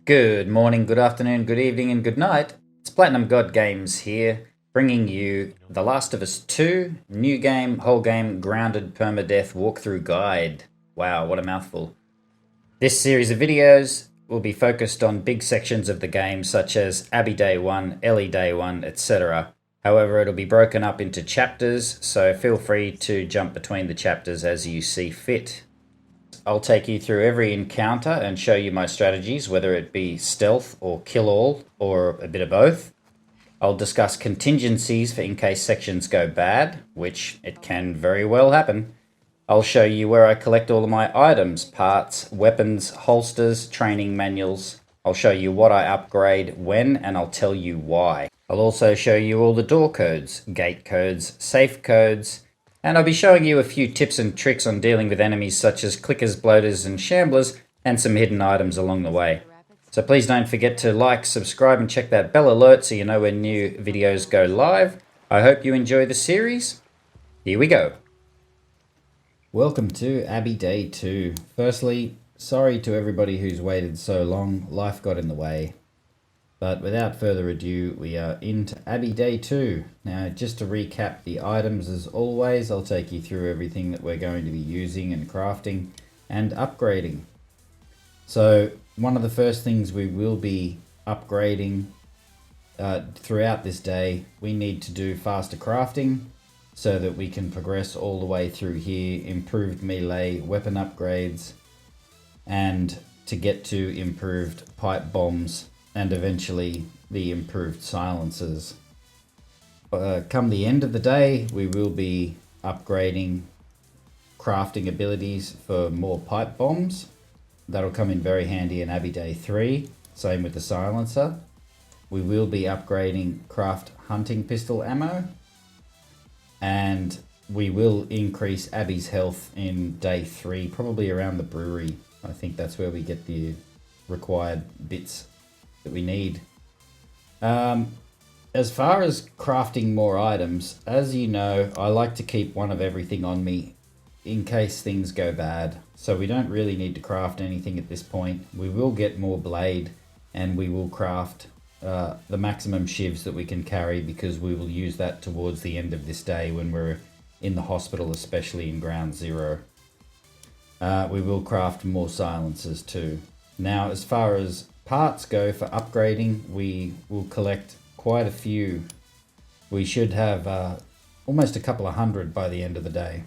Good morning, good afternoon, good evening, and good night. It's Platinum God Games here, bringing you The Last of Us 2, new game, whole game, grounded permadeath walkthrough guide. Wow, what a mouthful. This series of videos will be focused on big sections of the game, such as Abby Day 1, Ellie Day 1, etc. However, it'll be broken up into chapters, so feel free to jump between the chapters as you see fit. I'll take you through every encounter and show you my strategies, whether it be stealth or kill all or a bit of both. I'll discuss contingencies for in case sections go bad, which it can very well happen. I'll show you where I collect all of my items, parts, weapons, holsters, training manuals. I'll show you what I upgrade when, and I'll tell you why. I'll also show you all the door codes, gate codes, safe codes, and I'll be showing you a few tips and tricks on dealing with enemies such as clickers, bloaters, and shamblers, and some hidden items along the way. So please don't forget to like, subscribe, and check that bell alert so you know when new videos go live. I hope you enjoy the series. Here we go. Welcome to Abby Day 2. Firstly, sorry to everybody who's waited so long. Life got in the way. But without further ado, we are into Abby Day 2. Now, just to recap the items as always, I'll take you through everything that we're going to be using and crafting and upgrading. So, one of the first things we will be upgrading throughout this day, we need to do faster crafting so that we can progress all the way through here, improved melee, weapon upgrades, and to get to improved pipe bombs and eventually the improved silencers. Come the end of the day, we will be upgrading crafting abilities for more pipe bombs. That'll come in very handy in Abby Day 3, same with the silencer. We will be upgrading craft hunting pistol ammo, and we will increase Abby's health in Day 3, probably around the brewery. I think that's where we get the required bits that we need. As far as crafting more items, as you know, I like to keep one of everything on me in case things go bad. So we don't really need to craft anything at this point. We will get more blade and we will craft the maximum shivs that we can carry because we will use that towards the end of this day when we're in the hospital, especially in Ground Zero. We will craft more silencers too. Now, as far as parts go for upgrading, we will collect quite a few. We should have almost a couple of hundred by the end of the day.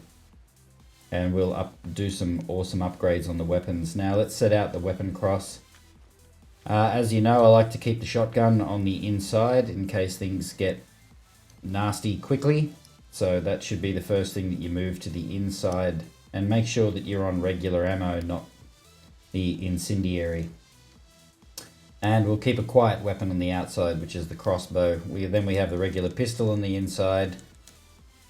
And we'll do some awesome upgrades on the weapons. Now let's set out the weapon cross. As you know, I like to keep the shotgun on the inside in case things get nasty quickly. So that should be the first thing that you move to the inside. And make sure that you're on regular ammo, not the incendiary. And we'll keep a quiet weapon on the outside, which is the crossbow. Then we have the regular pistol on the inside,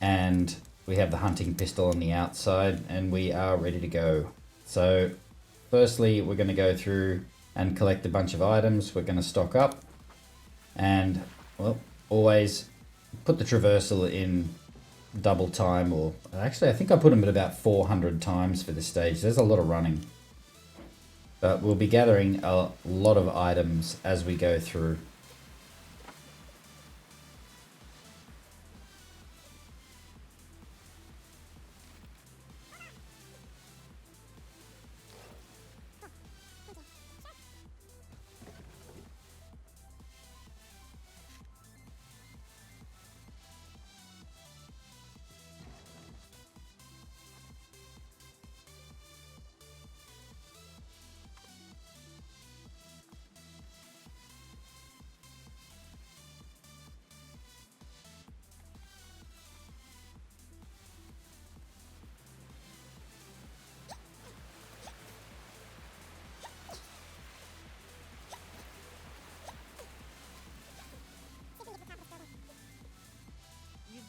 and we have the hunting pistol on the outside, and we are ready to go. So, firstly, we're going to go through and collect a bunch of items. We're going to stock up, and, well, always put the traversal in double time, or actually I think I put them at about 400 times for this stage. There's a lot of running. But we'll be gathering a lot of items as we go through.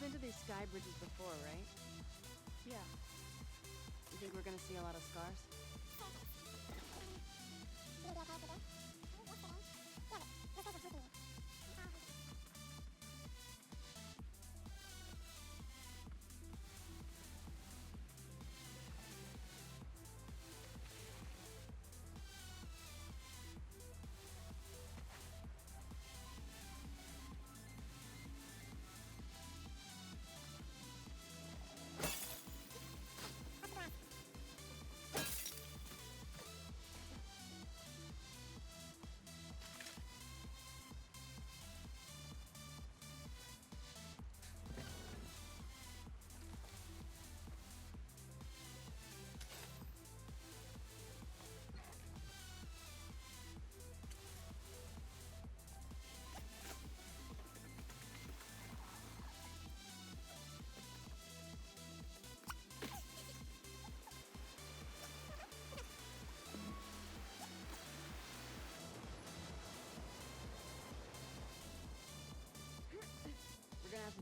Been to these sky bridges before, right? Yeah. You think we're gonna see a lot of scars?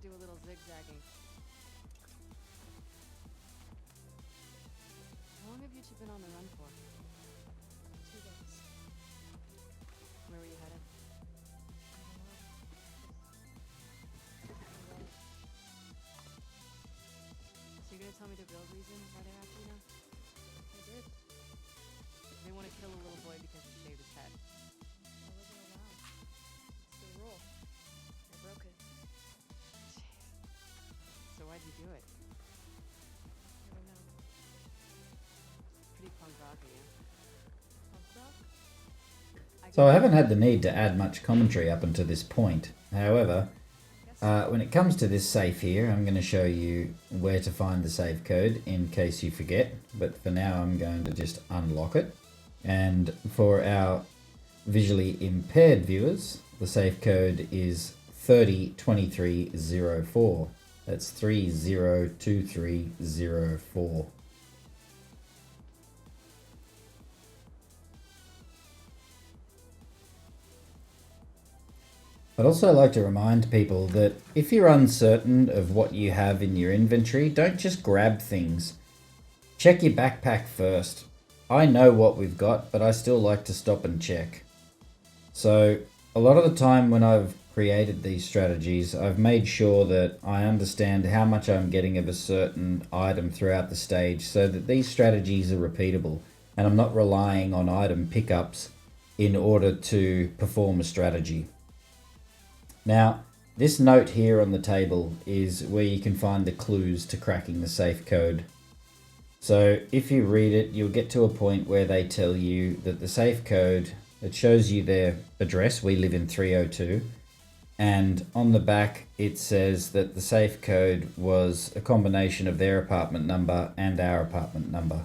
should do a little zigzagging. How long have you two been on the run for? 2 days. Where were you headed? So you're gonna tell me the real reason why they're after you now? I did. They want to kill a little boy because he shaved his head. I wasn't allowed. It's the rule. I broke it. So why'd you do it? I don't know. Pretty punk rock of you. Punk rock? So I haven't had the need to add much commentary up until this point. However, when it comes to this safe here, I'm going to show you where to find the safe code in case you forget. But for now, I'm going to just unlock it. And for our visually impaired viewers, the safe code is 302304. That's 302304. I'd also like to remind people that if you're uncertain of what you have in your inventory, don't just grab things. Check your backpack first. I know what we've got, but I still like to stop and check. So a lot of the time when I've created these strategies, I've made sure that I understand how much I'm getting of a certain item throughout the stage so that these strategies are repeatable and I'm not relying on item pickups in order to perform a strategy. Now, this note here on the table is where you can find the clues to cracking the safe code. So if you read it, you'll get to a point where they tell you that the safe code, it shows you their address. We live in 302. And on the back, it says that the safe code was a combination of their apartment number and our apartment number.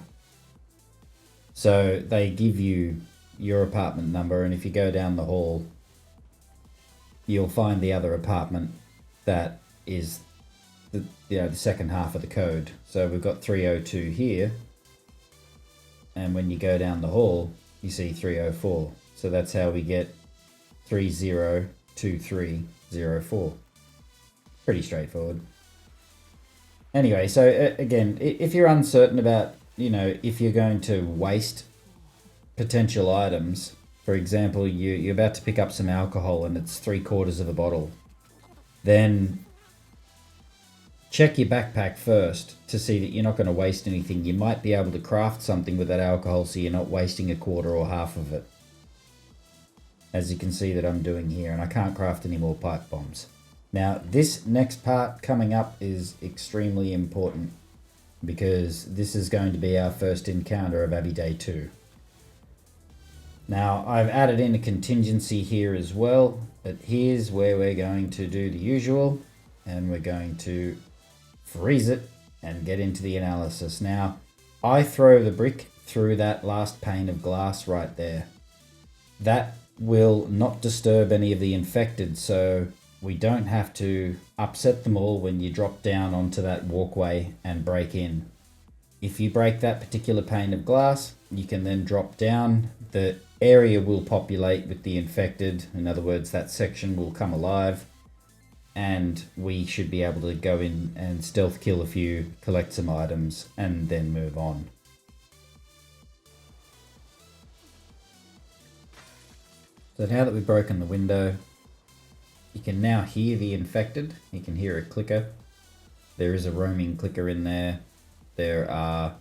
So they give you your apartment number, and if you go down the hall, you'll find the other apartment that is the second half of the code. So we've got 302 here, and when you go down the hall, you see 304. So that's how we get 302304. Pretty straightforward. Anyway, so again, if you're uncertain about, if you're going to waste potential items, for example, you're about to pick up some alcohol and it's 3/4 of a bottle, then check your backpack first to see that you're not going to waste anything. You might be able to craft something with that alcohol so you're not wasting 1/4 or half of it. As you can see that I'm doing here, and I can't craft any more pipe bombs. Now, this next part coming up is extremely important because this is going to be our first encounter of Abbey Day 2. Now, I've added in a contingency here as well, but here's where we're going to do the usual, and we're going to freeze it and get into the analysis. Now, I throw the brick through that last pane of glass right there. That will not disturb any of the infected, so we don't have to upset them all when you drop down onto that walkway and break in. If you break that particular pane of glass, you can then drop down. The area will populate with the infected. In other words, that section will come alive, and we should be able to go in and stealth kill a few, collect some items, and then move on. So now that we've broken the window, you can now hear the infected. You can hear a clicker. There is a roaming clicker in there. There are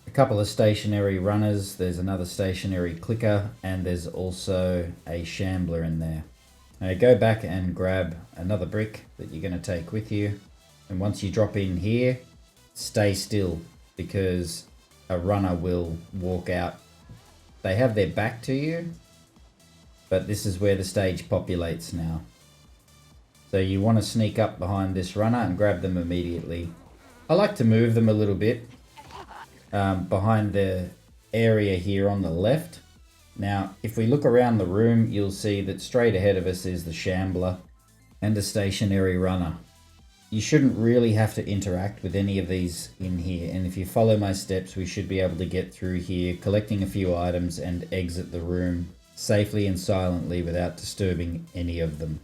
a couple of stationary runners. There's another stationary clicker, and there's also a shambler in there. Now go back and grab another brick that you're going to take with you. And once you drop in here, stay still because a runner will walk out. They have their back to you, but this is where the stage populates now. So you want to sneak up behind this runner and grab them immediately. I like to move them a little bit behind the area here on the left. Now, if we look around the room, you'll see that straight ahead of us is the shambler and a stationary runner. You shouldn't really have to interact with any of these in here, and if you follow my steps, we should be able to get through here, collecting a few items and exit the room safely and silently without disturbing any of them.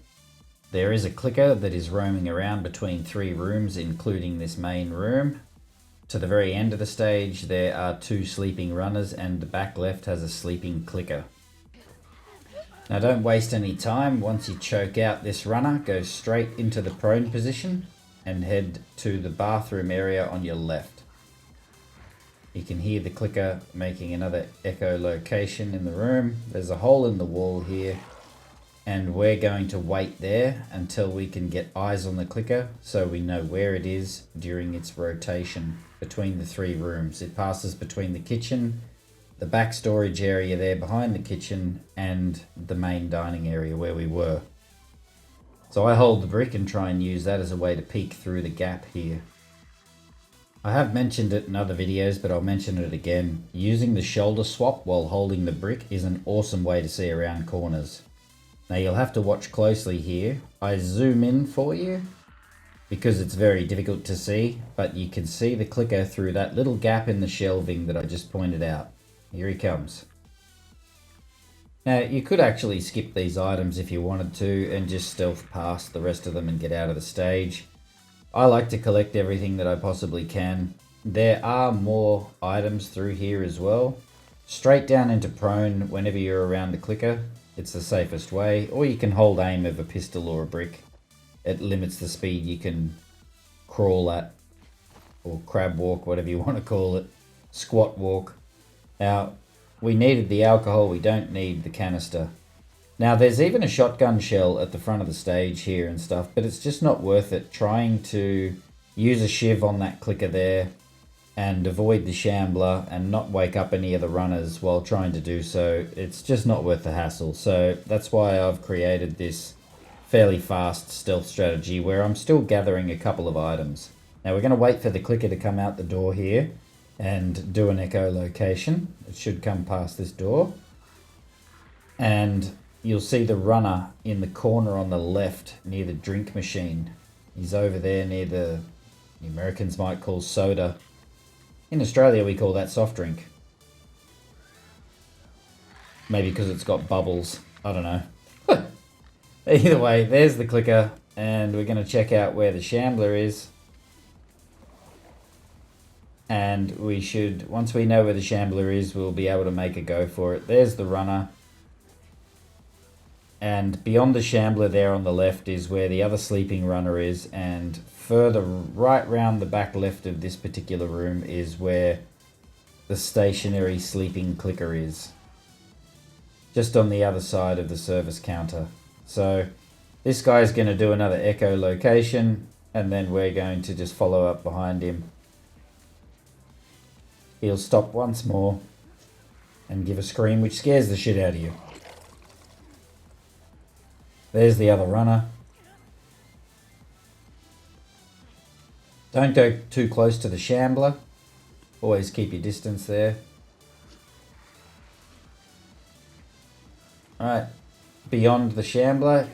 There is a clicker that is roaming around between 3 rooms, including this main room. To the very end of the stage, there are 2 sleeping runners, and the back left has a sleeping clicker. Now don't waste any time. Once you choke out this runner, go straight into the prone position and head to the bathroom area on your left. You can hear the clicker making another echolocation in the room. There's a hole in the wall here, and we're going to wait there until we can get eyes on the clicker so we know where it is during its rotation between the 3 rooms. It passes between the kitchen, the back storage area there behind the kitchen, and the main dining area where we were. So I hold the brick and try and use that as a way to peek through the gap here. I have mentioned it in other videos, but I'll mention it again. Using the shoulder swap while holding the brick is an awesome way to see around corners. Now you'll have to watch closely here. I zoom in for you because it's very difficult to see, but you can see the clicker through that little gap in the shelving that I just pointed out. Here he comes. Now you could actually skip these items if you wanted to and just stealth past the rest of them and get out of the stage. I like to collect everything that I possibly can. There are more items through here as well. Straight down into prone whenever you're around the clicker. It's the safest way, or you can hold aim of a pistol or a brick. It limits the speed you can crawl at, or crab walk, whatever you want to call it, squat walk. Now, we needed the alcohol, we don't need the canister. Now, there's even a shotgun shell at the front of the stage here and stuff, but it's just not worth it trying to use a shiv on that clicker there and avoid the shambler and not wake up any of the runners while trying to do so. It's just not worth the hassle. So that's why I've created this fairly fast stealth strategy where I'm still gathering a couple of items. Now we're going to wait for the clicker to come out the door here and do an echolocation. It should come past this door. And you'll see the runner in the corner on the left near the drink machine. He's over there near the Americans might call soda. In Australia, we call that soft drink. Maybe because it's got bubbles. I don't know. Either way, there's the clicker, and we're going to check out where the shambler is. And we should, once we know where the shambler is, we'll be able to make a go for it. There's the runner. And beyond the shambler there on the left is where the other sleeping runner is, and further right round the back left of this particular room is where the stationary sleeping clicker is. Just on the other side of the service counter. So this guy's going to do another echolocation, and then we're going to just follow up behind him. He'll stop once more and give a scream which scares the shit out of you. There's the other runner. Don't go too close to the shambler. Always keep your distance there. Alright, beyond the shambler.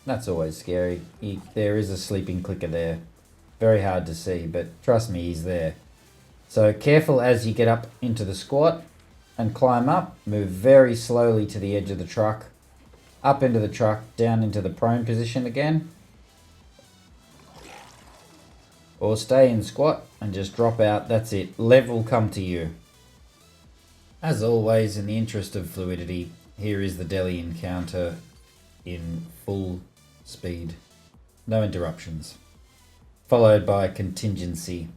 That's always scary. There is a sleeping clicker there. Very hard to see, but trust me, he's there. So careful as you get up into the squat and climb up. Move very slowly to the edge of the truck. Up into the truck, down into the prone position again. Or stay in squat and just drop out. That's it. Lev will come to you. As always, in the interest of fluidity, here is the Deli Encounter in full speed. No interruptions. Followed by Contingency.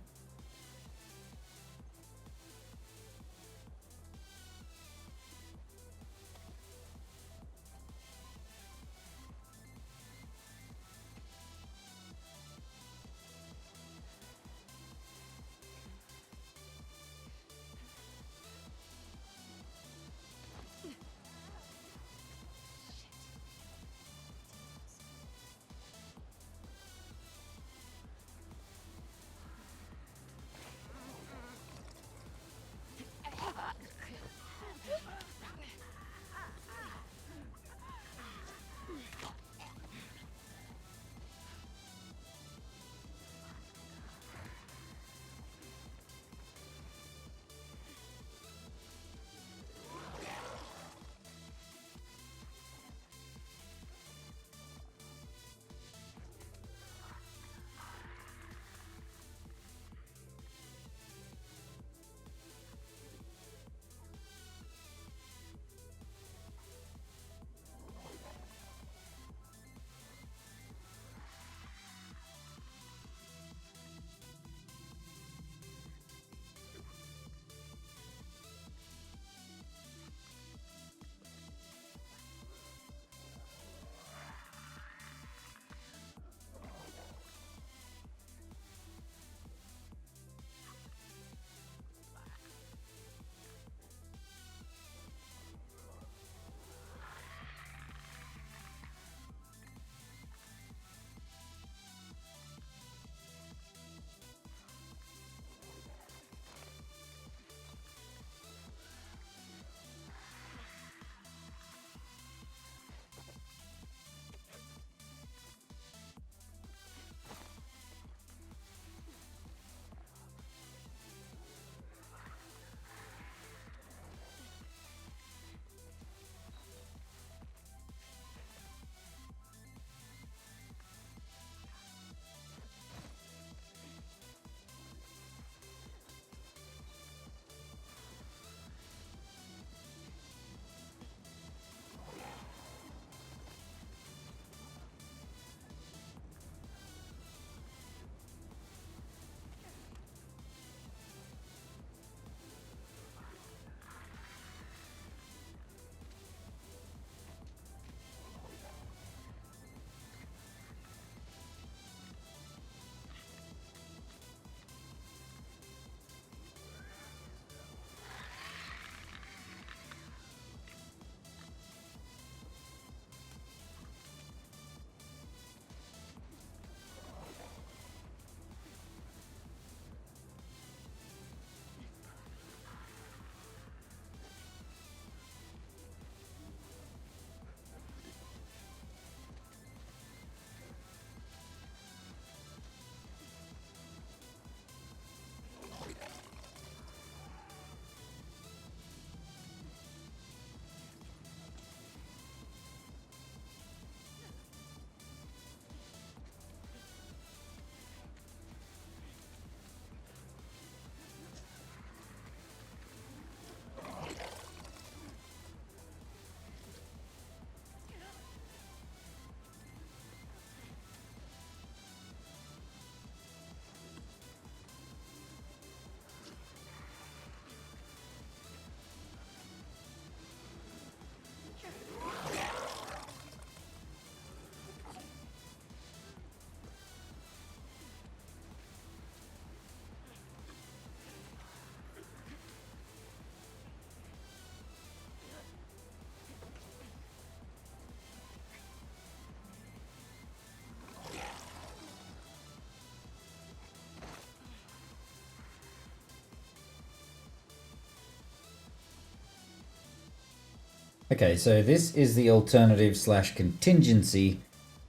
Okay, so this is the alternative slash contingency.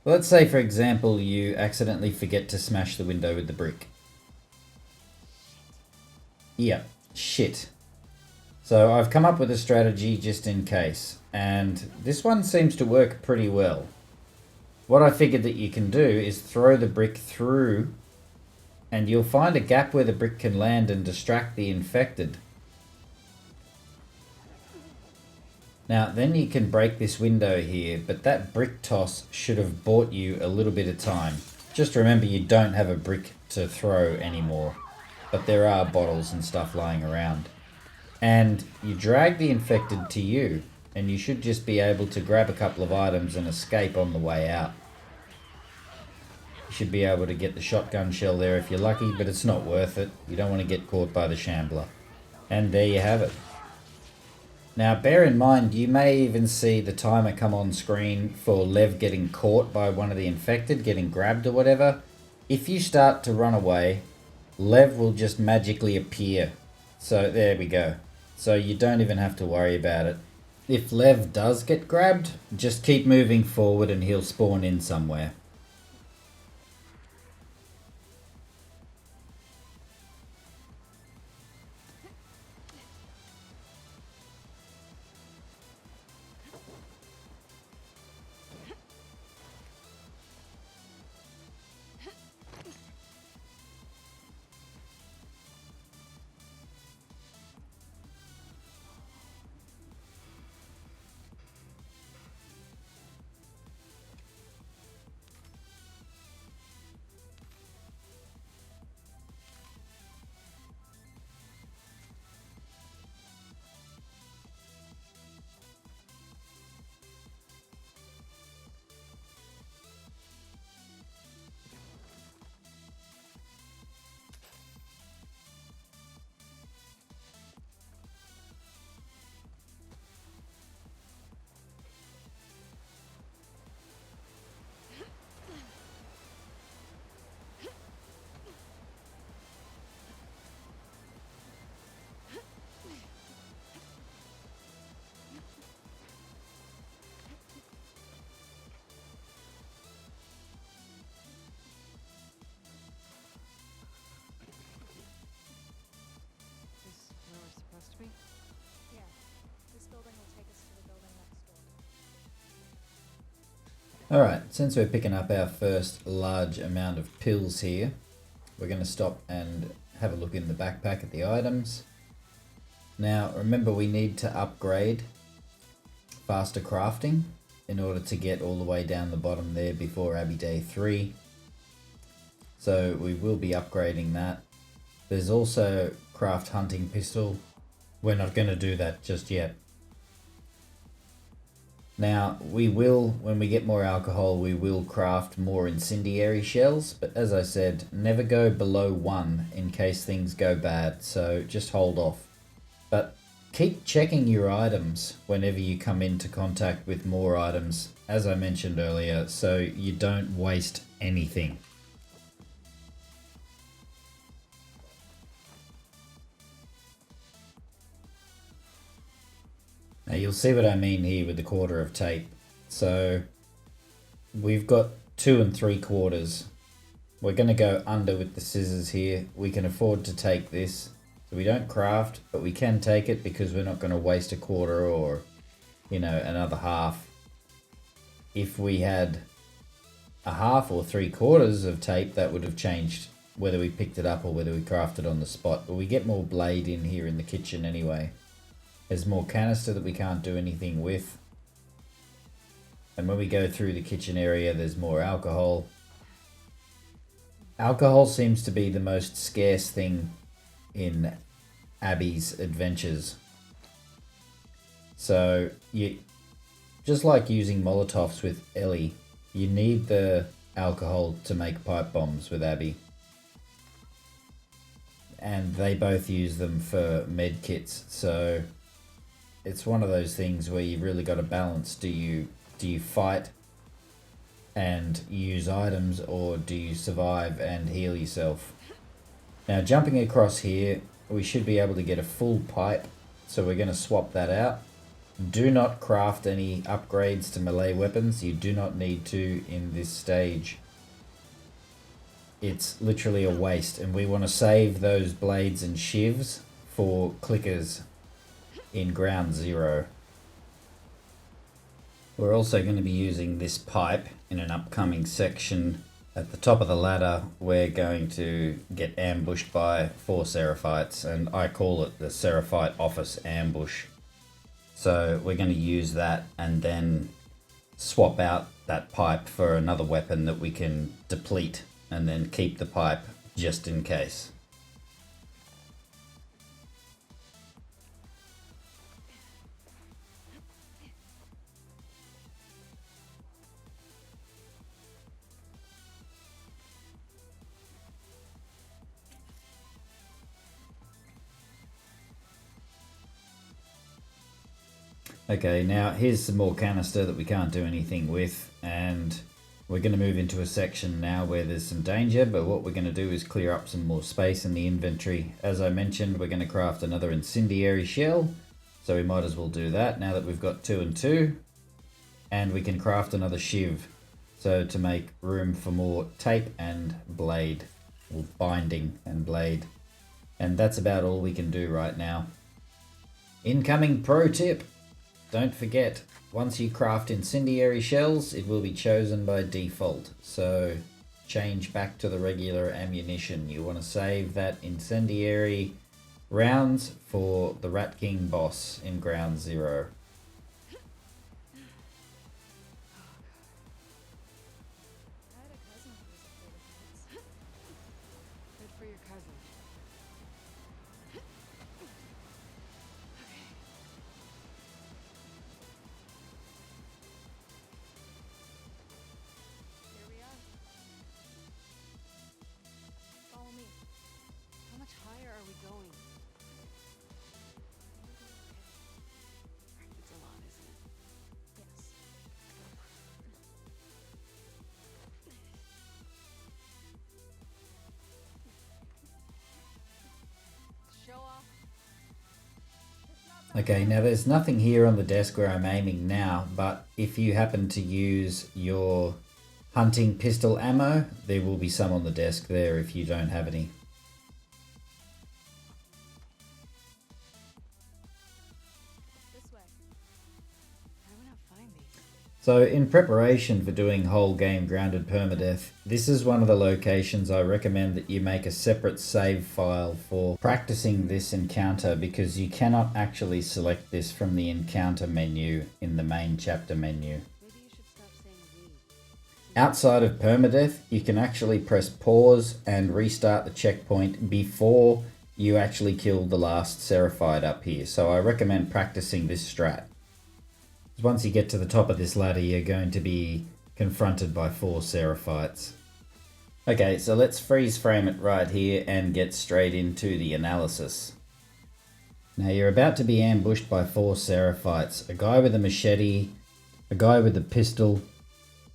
Let's say, for example, you accidentally forget to smash the window with the brick. Yeah, shit. So I've come up with a strategy just in case, and this one seems to work pretty well. What I figured that you can do is throw the brick through, and you'll find a gap where the brick can land and distract the infected. Now, then you can break this window here, but that brick toss should have bought you a little bit of time. Just remember you don't have a brick to throw anymore, but there are bottles and stuff lying around. And you drag the infected to you, and you should just be able to grab a couple of items and escape on the way out. You should be able to get the shotgun shell there if you're lucky, but it's not worth it. You don't want to get caught by the shambler. And there you have it. Now bear in mind, you may even see the timer come on screen for Lev getting caught by one of the infected, getting grabbed or whatever. If you start to run away, Lev will just magically appear. So there we go. So you don't even have to worry about it. If Lev does get grabbed, just keep moving forward and he'll spawn in somewhere. Is where we're supposed to be? Yeah. This building will take us to the building next door. Alright, since we're picking up our first large amount of pills here, we're going to stop and have a look in the backpack at the items. Now remember, we need to upgrade faster crafting in order to get all the way down the bottom there before Abbey Day 3. So we will be upgrading that. There's also craft hunting pistol. We're not going to do that just yet. Now we will, when we get more alcohol, we will craft more incendiary shells, but as I said, never go below 1 in case things go bad, so just hold off. But keep checking your items whenever you come into contact with more items, as I mentioned earlier, so you don't waste anything. Now you'll see what I mean here with the quarter of tape. So we've got 2 3/4. We're going to go under with the scissors here. We can afford to take this. So we don't craft, but we can take it because we're not going to waste a quarter or, you know, another half. If we had a half or 3/4 of tape, that would have changed whether we picked it up or whether we crafted on the spot. But we get more blade in here in the kitchen anyway. There's more canister that we can't do anything with. And when we go through the kitchen area, there's more alcohol. Alcohol seems to be the most scarce thing in Abby's adventures. So, just like using Molotovs with Ellie, you need the alcohol to make pipe bombs with Abby. And they both use them for med kits, so it's one of those things where you really got to balance. Do you fight and use items, or do you survive and heal yourself? Now jumping across here, we should be able to get a full pipe, so we're going to swap that out. Do not craft any upgrades to melee weapons. You do not need to in this stage. It's literally a waste, and we want to save those blades and shivs for clickers in ground 0. We're also going to be using this pipe in an upcoming section. At the top of the ladder, we're going to get ambushed by 4 Seraphites, and I call it the Seraphite office ambush. So we're going to use that and then swap out that pipe for another weapon that we can deplete, and then keep the pipe just in case. Okay, now here's some more canister that we can't do anything with, and we're going to move into a section now where there's some danger, but what we're going to do is clear up some more space in the inventory. As I mentioned, we're going to craft another incendiary shell, so we might as well do that now that we've got 2 and 2. And we can craft another shiv, so to make room for more tape and blade, or binding and blade. And that's about all we can do right now. Incoming pro tip! Don't forget, once you craft incendiary shells, it will be chosen by default. So change back to the regular ammunition. You want to save that incendiary rounds for the Rat King boss in ground 0. I had a cousin who was afraid of heights. Good for your cousin. Here we are. Follow me. How much higher are we going? It's a lot, isn't it? Yes. Show off. Okay, now there's nothing here on the desk where I'm aiming now, but if you happen to use your hunting pistol ammo, there will be some on the desk there if you don't have any. This way. How would I find these? So in preparation for doing whole game grounded permadeath, this is one of the locations I recommend that you make a separate save file for practicing this encounter, because you cannot actually select this from the encounter menu in the main chapter menu. Maybe you should stop saying we. Outside of permadeath, you can actually press pause and restart the checkpoint before you actually kill the last Seraphite up here. So I recommend practicing this strat. Once you get to the top of this ladder, you're going to be confronted by 4 Seraphites. Okay, so let's freeze frame it right here and get straight into the analysis. Now you're about to be ambushed by 4 Seraphites. A guy with a machete, a guy with a pistol,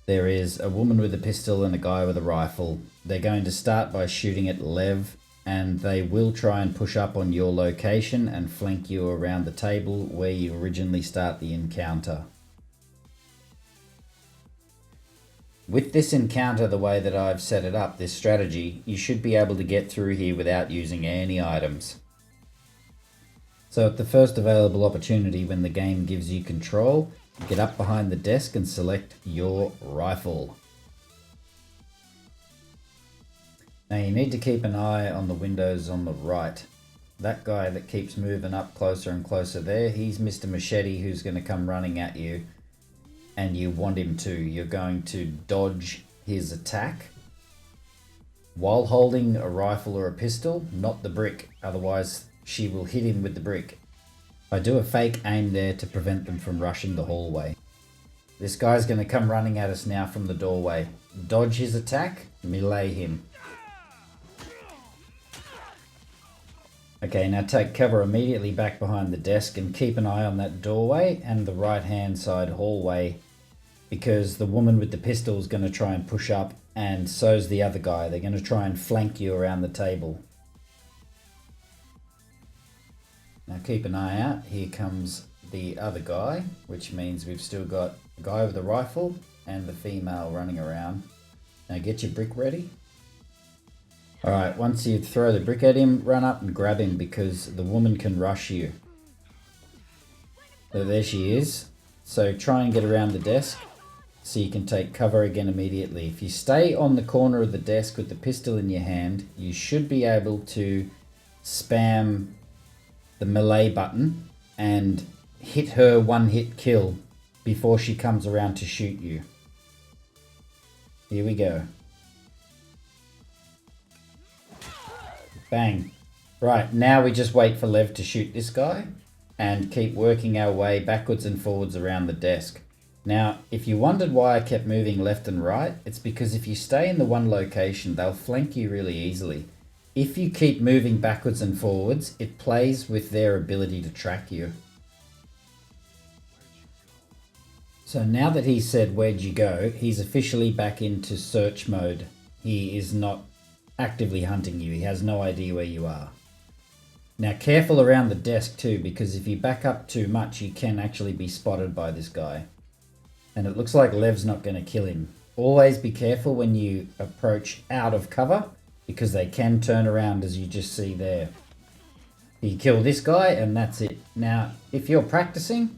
there is a woman with a pistol and a guy with a rifle. They're going to start by shooting at Lev, and they will try and push up on your location and flank you around the table where you originally start the encounter. With this encounter, the way that I've set it up, this strategy, you should be able to get through here without using any items. So at the first available opportunity when the game gives you control, get up behind the desk and select your rifle. Now you need to keep an eye on the windows on the right. That guy that keeps moving up closer and closer there, he's Mr. Machete, who's going to come running at you. And you want him to. You're going to dodge his attack while holding a rifle or a pistol, not the brick. Otherwise she will hit him with the brick. I do a fake aim there to prevent them from rushing the hallway. This guy's going to come running at us now from the doorway. Dodge his attack, melee him. Okay, now take cover immediately back behind the desk and keep an eye on that doorway and the right hand side hallway, because the woman with the pistol is going to try and push up, and so's the other guy. They're going to try and flank you around the table. Now keep an eye out. Here comes the other guy, which means we've still got the guy with the rifle and the female running around. Now get your brick ready. Alright, once you throw the brick at him, run up and grab him because the woman can rush you. So there she is. So try and get around the desk so you can take cover again immediately. If you stay on the corner of the desk with the pistol in your hand, you should be able to spam the melee button and hit her one-hit kill before she comes around to shoot you. Here we go. Bang. Right, now we just wait for Lev to shoot this guy and keep working our way backwards and forwards around the desk. Now, if you wondered why I kept moving left and right, it's because if you stay in the one location, they'll flank you really easily. If you keep moving backwards and forwards, it plays with their ability to track you. So now that he's said, "Where'd you go?" he's officially back into search mode. He is not actively hunting you. He has no idea where you are. Now careful around the desk too, because if you back up too much, you can actually be spotted by this guy. And it looks like Lev's not going to kill him. Always be careful when you approach out of cover, because they can turn around as you just see there. You kill this guy and that's it. Now, if you're practicing,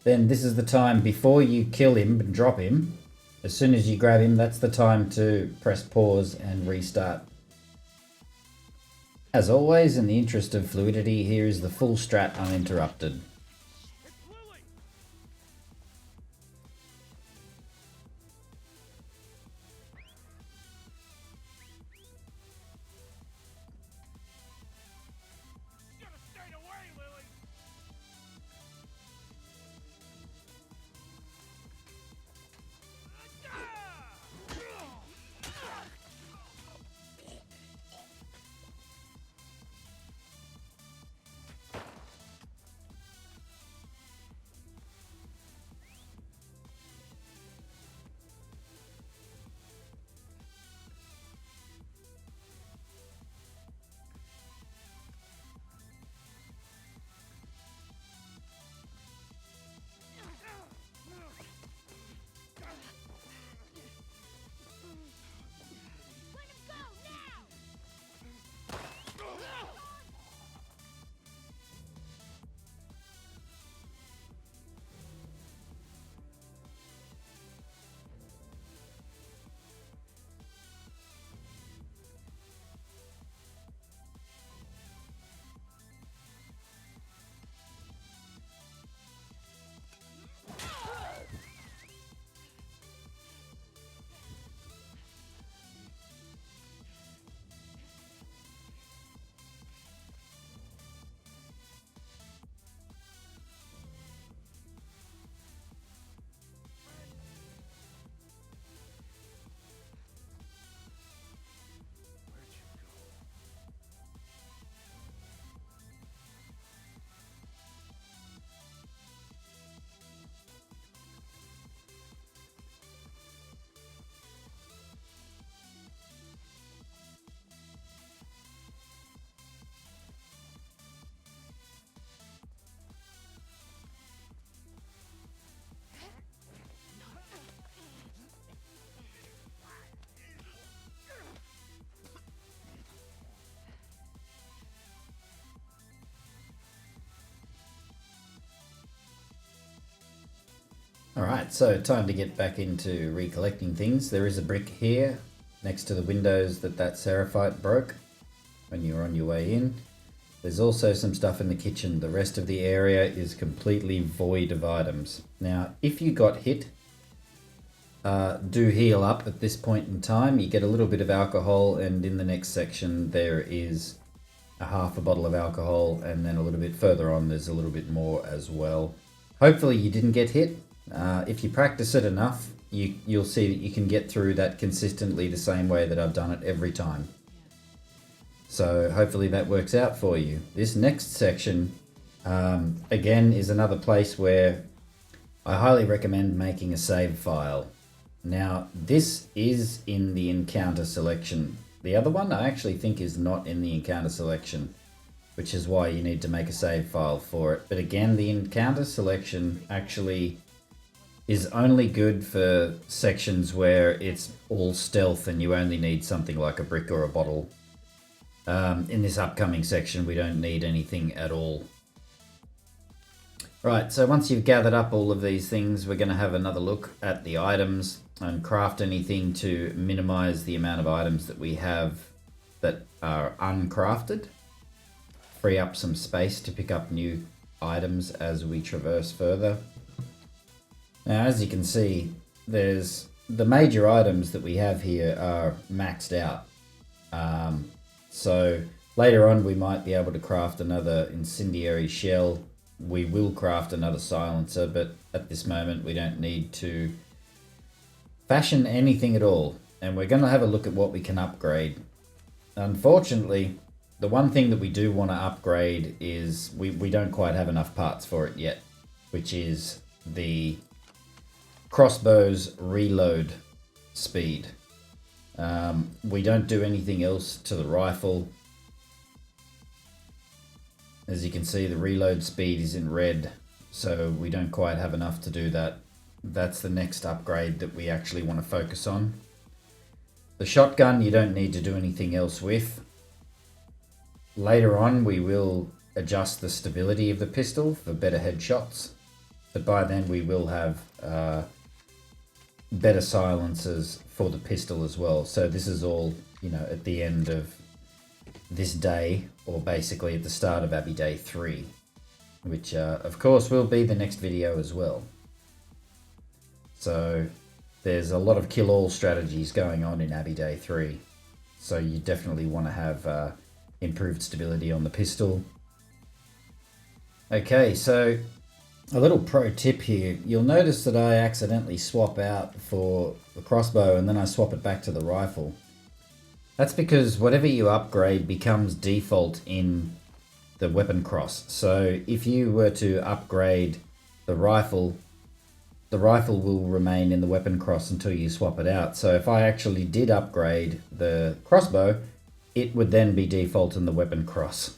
then this is the time before you kill him and drop him. As soon as you grab him, that's the time to press pause and restart. As always, in the interest of fluidity, here is the full strat uninterrupted. Alright, so time to get back into recollecting things. There is a brick here next to the windows that Seraphite broke when you were on your way in. There's also some stuff in the kitchen. The rest of the area is completely void of items. Now, if you got hit, do heal up at this point in time. You get a little bit of alcohol, and in the next section there is a half a bottle of alcohol, and then a little bit further on there's a little bit more as well. Hopefully you didn't get hit. If you practice it enough, you'll see that you can get through that consistently the same way that I've done it every time. So hopefully that works out for you. This next section, again, is another place where I highly recommend making a save file. Now, this is in the encounter selection. The other one I actually think is not in the encounter selection. which is why you need to make a save file for it. But again, the encounter selection actually is only good for sections where it's all stealth and you only need something like a brick or a bottle. In this upcoming section, we don't need anything at all. Right, so once you've gathered up all of these things, we're going to have another look at the items and craft anything to minimize the amount of items that we have that are uncrafted. Free up some space to pick up new items as we traverse further. Now, as you can see, there's the major items that we have here are maxed out. So later on we might be able to craft another incendiary shell. We will craft another silencer, but at this moment we don't need to fashion anything at all. And we're going to have a look at what we can upgrade. Unfortunately, the one thing that we do want to upgrade is we don't quite have enough parts for it yet, which is the crossbow's reload speed. We don't do anything else to the rifle. As you can see, the reload speed is in red, so we don't quite have enough to do that. That's the next upgrade that we actually want to focus on. The shotgun you don't need to do anything else with. Later on we will adjust the stability of the pistol for better headshots, but by then we will have better silencers for the pistol as well. So this is all, you know, at the end of this day, or basically at the start of Abbey Day 3, which of course will be the next video as well. So there's a lot of kill all strategies going on in Abbey Day 3, so you definitely want to have improved stability on the pistol. Okay, so a little pro tip here. You'll notice that I accidentally swap out for the crossbow and then I swap it back to the rifle. That's because whatever you upgrade becomes default in the weapon cross. So if you were to upgrade the rifle will remain in the weapon cross until you swap it out. So if I actually did upgrade the crossbow, it would then be default in the weapon cross.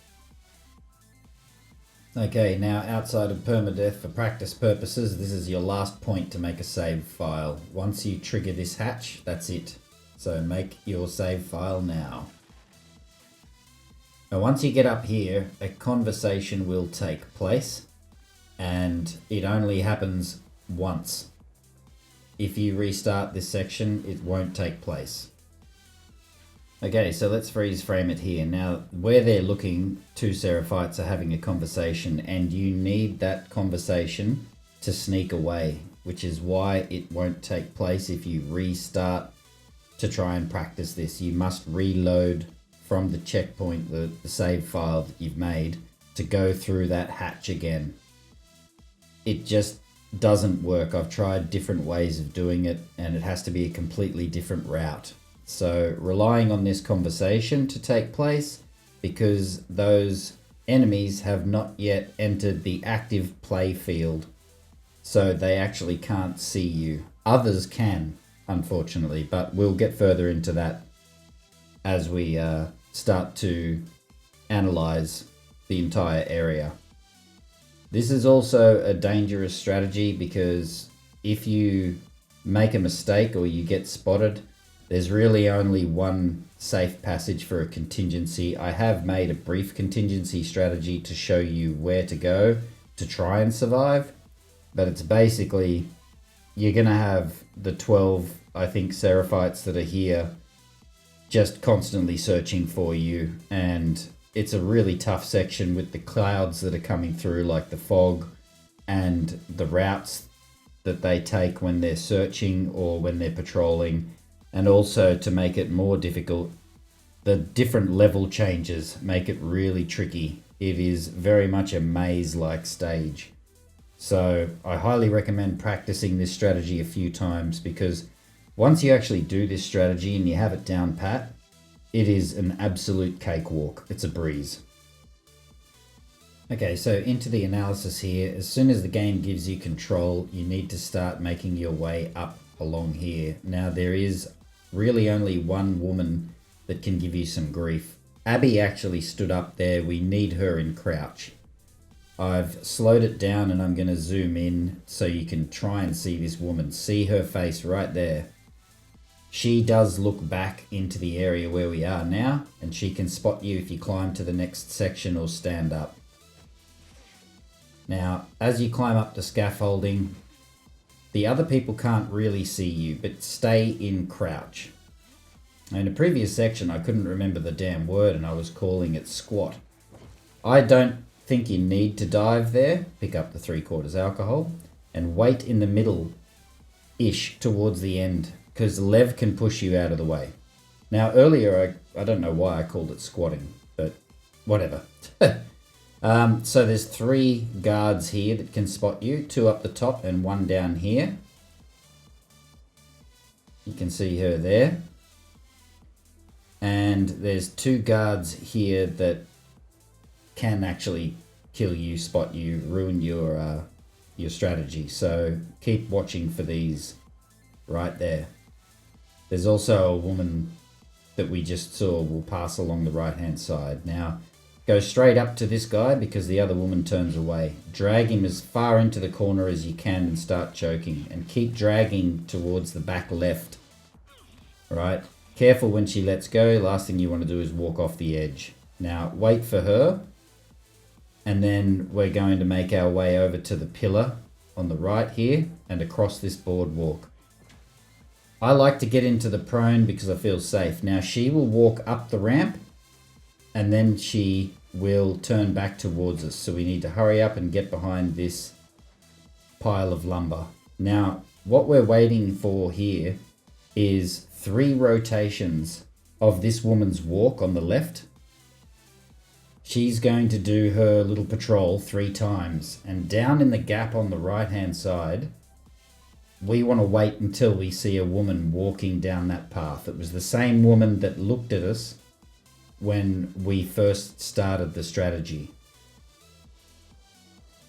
Okay, now outside of permadeath, for practice purposes, this is your last point to make a save file. Once you trigger this hatch, that's it. So make your save file now. Now once you get up here, a conversation will take place, and it only happens once. If you restart this section, it won't take place. Okay, so let's freeze frame it here. Now, where they're looking, two Seraphites are having a conversation, and you need that conversation to sneak away, which is why it won't take place if you restart to try and practice this. You must reload from the checkpoint, the save file that you've made, to go through that hatch again. It just doesn't work. I've tried different ways of doing it, and it has to be a completely different route. So relying on this conversation to take place, because those enemies have not yet entered the active play field, so they actually can't see you. Others can, unfortunately, but we'll get further into that as we start to analyze the entire area. This is also a dangerous strategy, because if you make a mistake or you get spotted, there's really only one safe passage for a contingency. I have made a brief contingency strategy to show you where to go to try and survive, but it's basically, you're gonna have the 12, I think, Seraphites that are here just constantly searching for you, and it's a really tough section with the clouds that are coming through, like the fog, and the routes that they take when they're searching or when they're patrolling. And also, to make it more difficult, the different level changes make it really tricky. It is very much a maze-like stage. So I highly recommend practicing this strategy a few times, because once you actually do this strategy and you have it down pat, it is an absolute cakewalk. It's a breeze. Okay, so into the analysis here. As soon as the game gives you control, you need to start making your way up along here. Now, there is really only one woman that can give you some grief, Abby actually stood up there. We need her in crouch. I've slowed it down and I'm going to zoom in so you can try and see this woman. See her face right there. She does look back into the area where we are now, and she can spot you if you climb to the next section or stand up. Now, as you climb up the scaffolding, the other people can't really see you, but stay in crouch. In a previous section, I couldn't remember the damn word and I was calling it squat. I don't think you need to dive there. Pick up the 3/4 alcohol and wait in the middle-ish towards the end, because Lev can push you out of the way. Now, earlier, I don't know why I called it squatting, but whatever. So there's 3 guards here that can spot you, 2 up the top and 1 down here. You can see her there. And there's 2 guards here that can actually kill you, spot you, ruin your strategy. So keep watching for these right there. There's also a woman that we just saw will pass along the right hand side. Now go straight up to this guy because the other woman turns away. Drag him as far into the corner as you can and start choking, and keep dragging towards the back left. Right? Careful when she lets go. Last thing you want to do is walk off the edge. Now wait for her, and then we're going to make our way over to the pillar on the right here and across this boardwalk. I like to get into the prone because I feel safe. Now she will walk up the ramp and then she will turn back towards us. So we need to hurry up and get behind this pile of lumber. Now what we're waiting for here is 3 rotations of this woman's walk on the left. She's going to do her little patrol 3 times, and down in the gap on the right hand side, we want to wait until we see a woman walking down that path. It was the same woman that looked at us when we first started the strategy.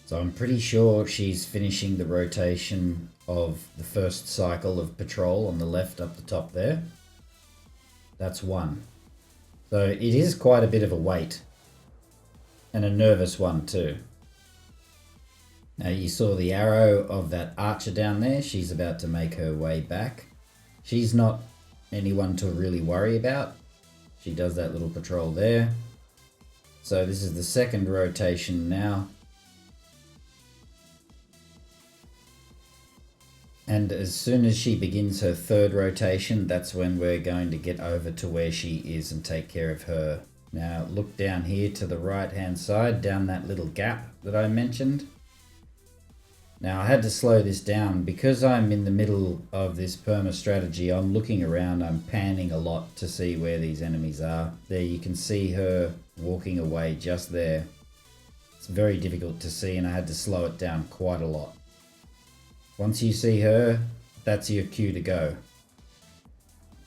So I'm pretty sure she's finishing the rotation of the first cycle of patrol on the left up the top there. That's 1. So it is quite a bit of a wait, and a nervous one too. Now you saw the arrow of that archer down there. She's about to make her way back. She's not anyone to really worry about. She does that little patrol there. So this is the second rotation now. And as soon as she begins her 3rd rotation, that's when we're going to get over to where she is and take care of her. Now look down here to the right hand side, down that little gap that I mentioned. Now I had to slow this down because I'm in the middle of this perma strategy. I'm looking around, I'm panning a lot to see where these enemies are. There you can see her walking away just there. It's very difficult to see and I had to slow it down quite a lot. Once you see her, that's your cue to go.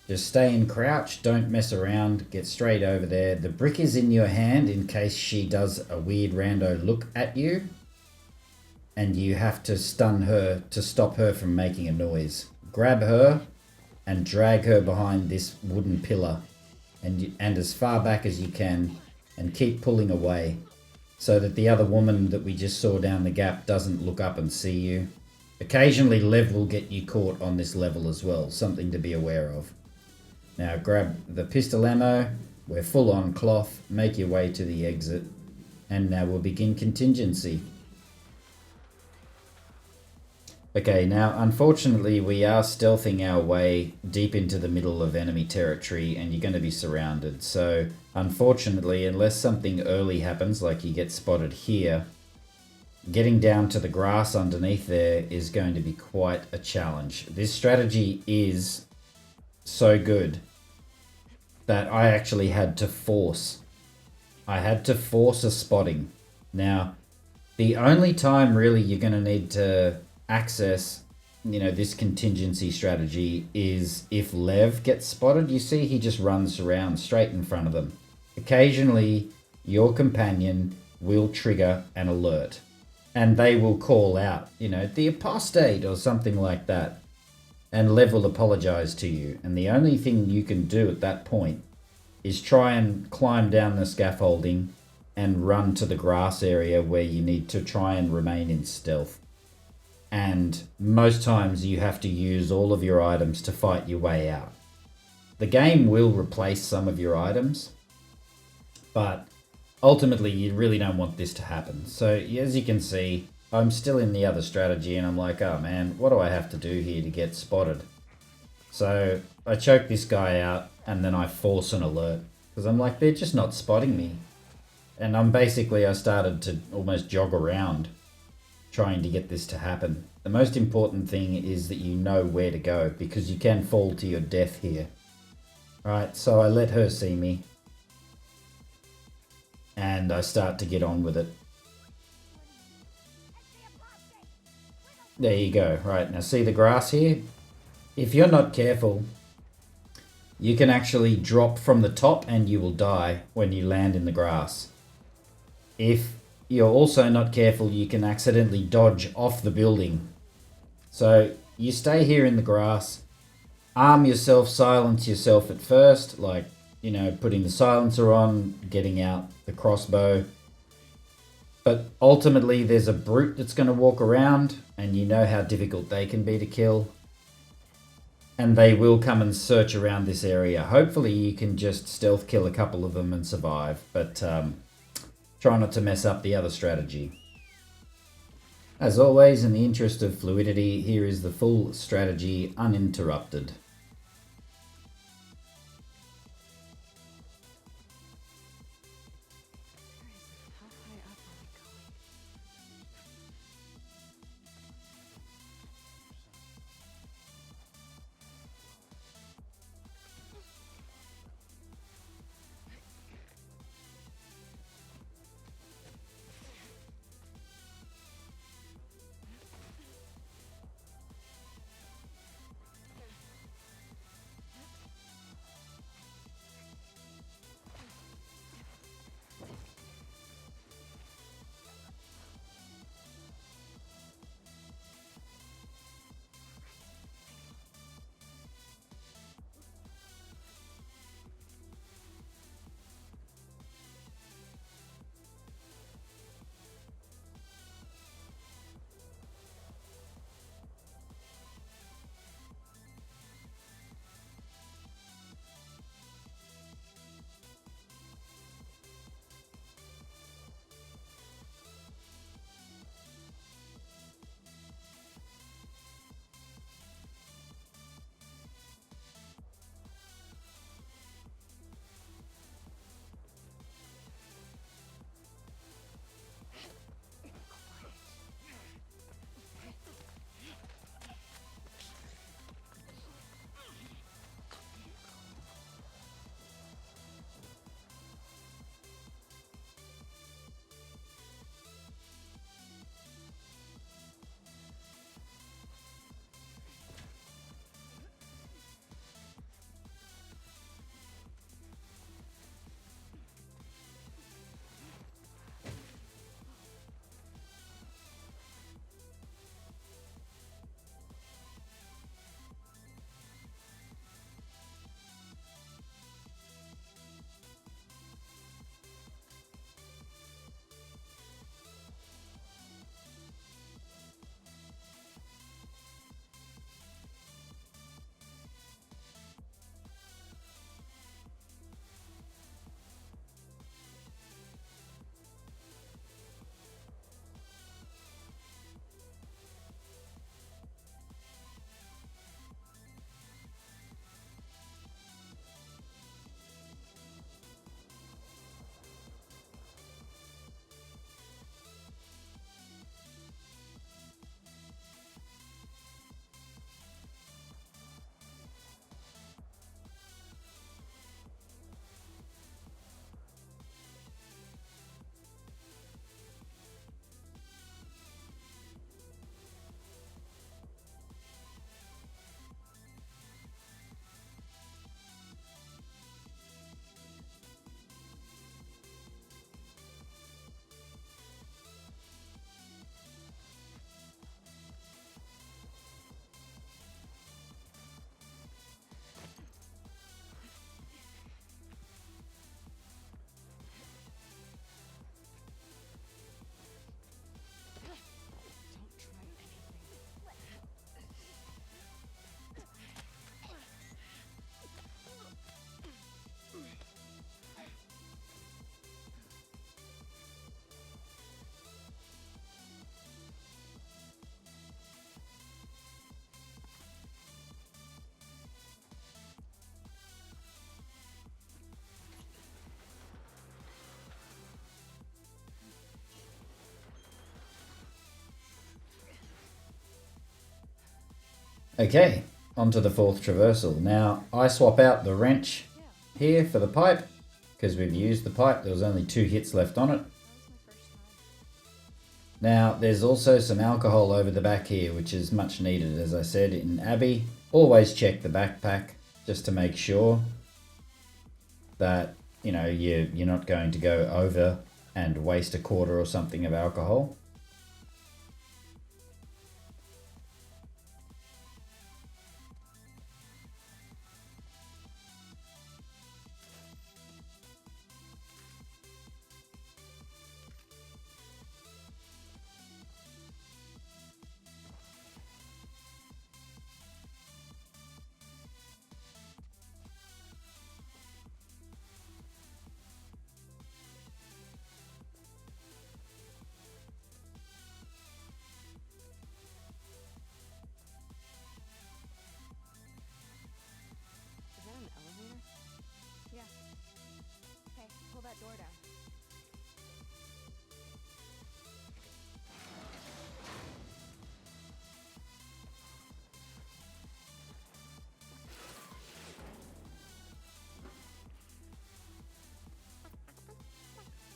Just stay in crouch, don't mess around, get straight over there. The brick is in your hand in case she does a weird rando look at you. And you have to stun her to stop her from making a noise. Grab her and drag her behind this wooden pillar and as far back as you can, and keep pulling away so that the other woman that we just saw down the gap doesn't look up and see you. Occasionally Lev will get you caught on this level as well, something to be aware of. Now grab the pistol ammo, we're full on cloth, make your way to the exit, and now we'll begin contingency. Okay, now unfortunately we are stealthing our way deep into the middle of enemy territory and you're going to be surrounded. So unfortunately, unless something early happens, like you get spotted here, getting down to the grass underneath there is going to be quite a challenge. This strategy is so good that I actually had to force a spotting. Now, the only time really you're going to need to access, this contingency strategy is if Lev gets spotted. You see he just runs around straight in front of them. Occasionally, your companion will trigger an alert and they will call out, the apostate or something like that. And Lev will apologize to you. And the only thing you can do at that point is try and climb down the scaffolding and run to the grass area where you need to try and remain in stealth. And most times you have to use all of your items to fight your way out. The game will replace some of your items, but ultimately you really don't want this to happen. So as you can see, I'm still in the other strategy and I'm like, oh man, what do I have to do here to get spotted? So I choke this guy out and then I force an alert because I'm like, they're just not spotting me. And I started to almost jog around trying to get this to happen. The most important thing is that you know where to go because you can fall to your death here. Alright, so I let her see me and I start to get on with it. There you go. Right, now see the grass here? If you're not careful, you can actually drop from the top and you will die when you land in the grass. If you're also not careful, you can accidentally dodge off the building. So you stay here in the grass, arm yourself, silence yourself at first, like, you know, putting the silencer on, getting out the crossbow. But ultimately there's a brute that's going to walk around and you know how difficult they can be to kill. And they will come and search around this area. Hopefully you can just stealth kill a couple of them and survive, but try not to mess up the other strategy. As always, in the interest of fluidity, here is the full strategy uninterrupted. How high up are we going? Okay, onto the fourth traversal. Now, I swap out the wrench here for the pipe, because we've used the pipe. There was only 2 hits left on it. That was my first time. Now, there's also some alcohol over the back here, which is much needed. As I said, in Abbey, always check the backpack just to make sure that, you know, you're not going to go over and waste a quarter or something of alcohol. Is that an elevator? Yeah. Hey, pull that door down.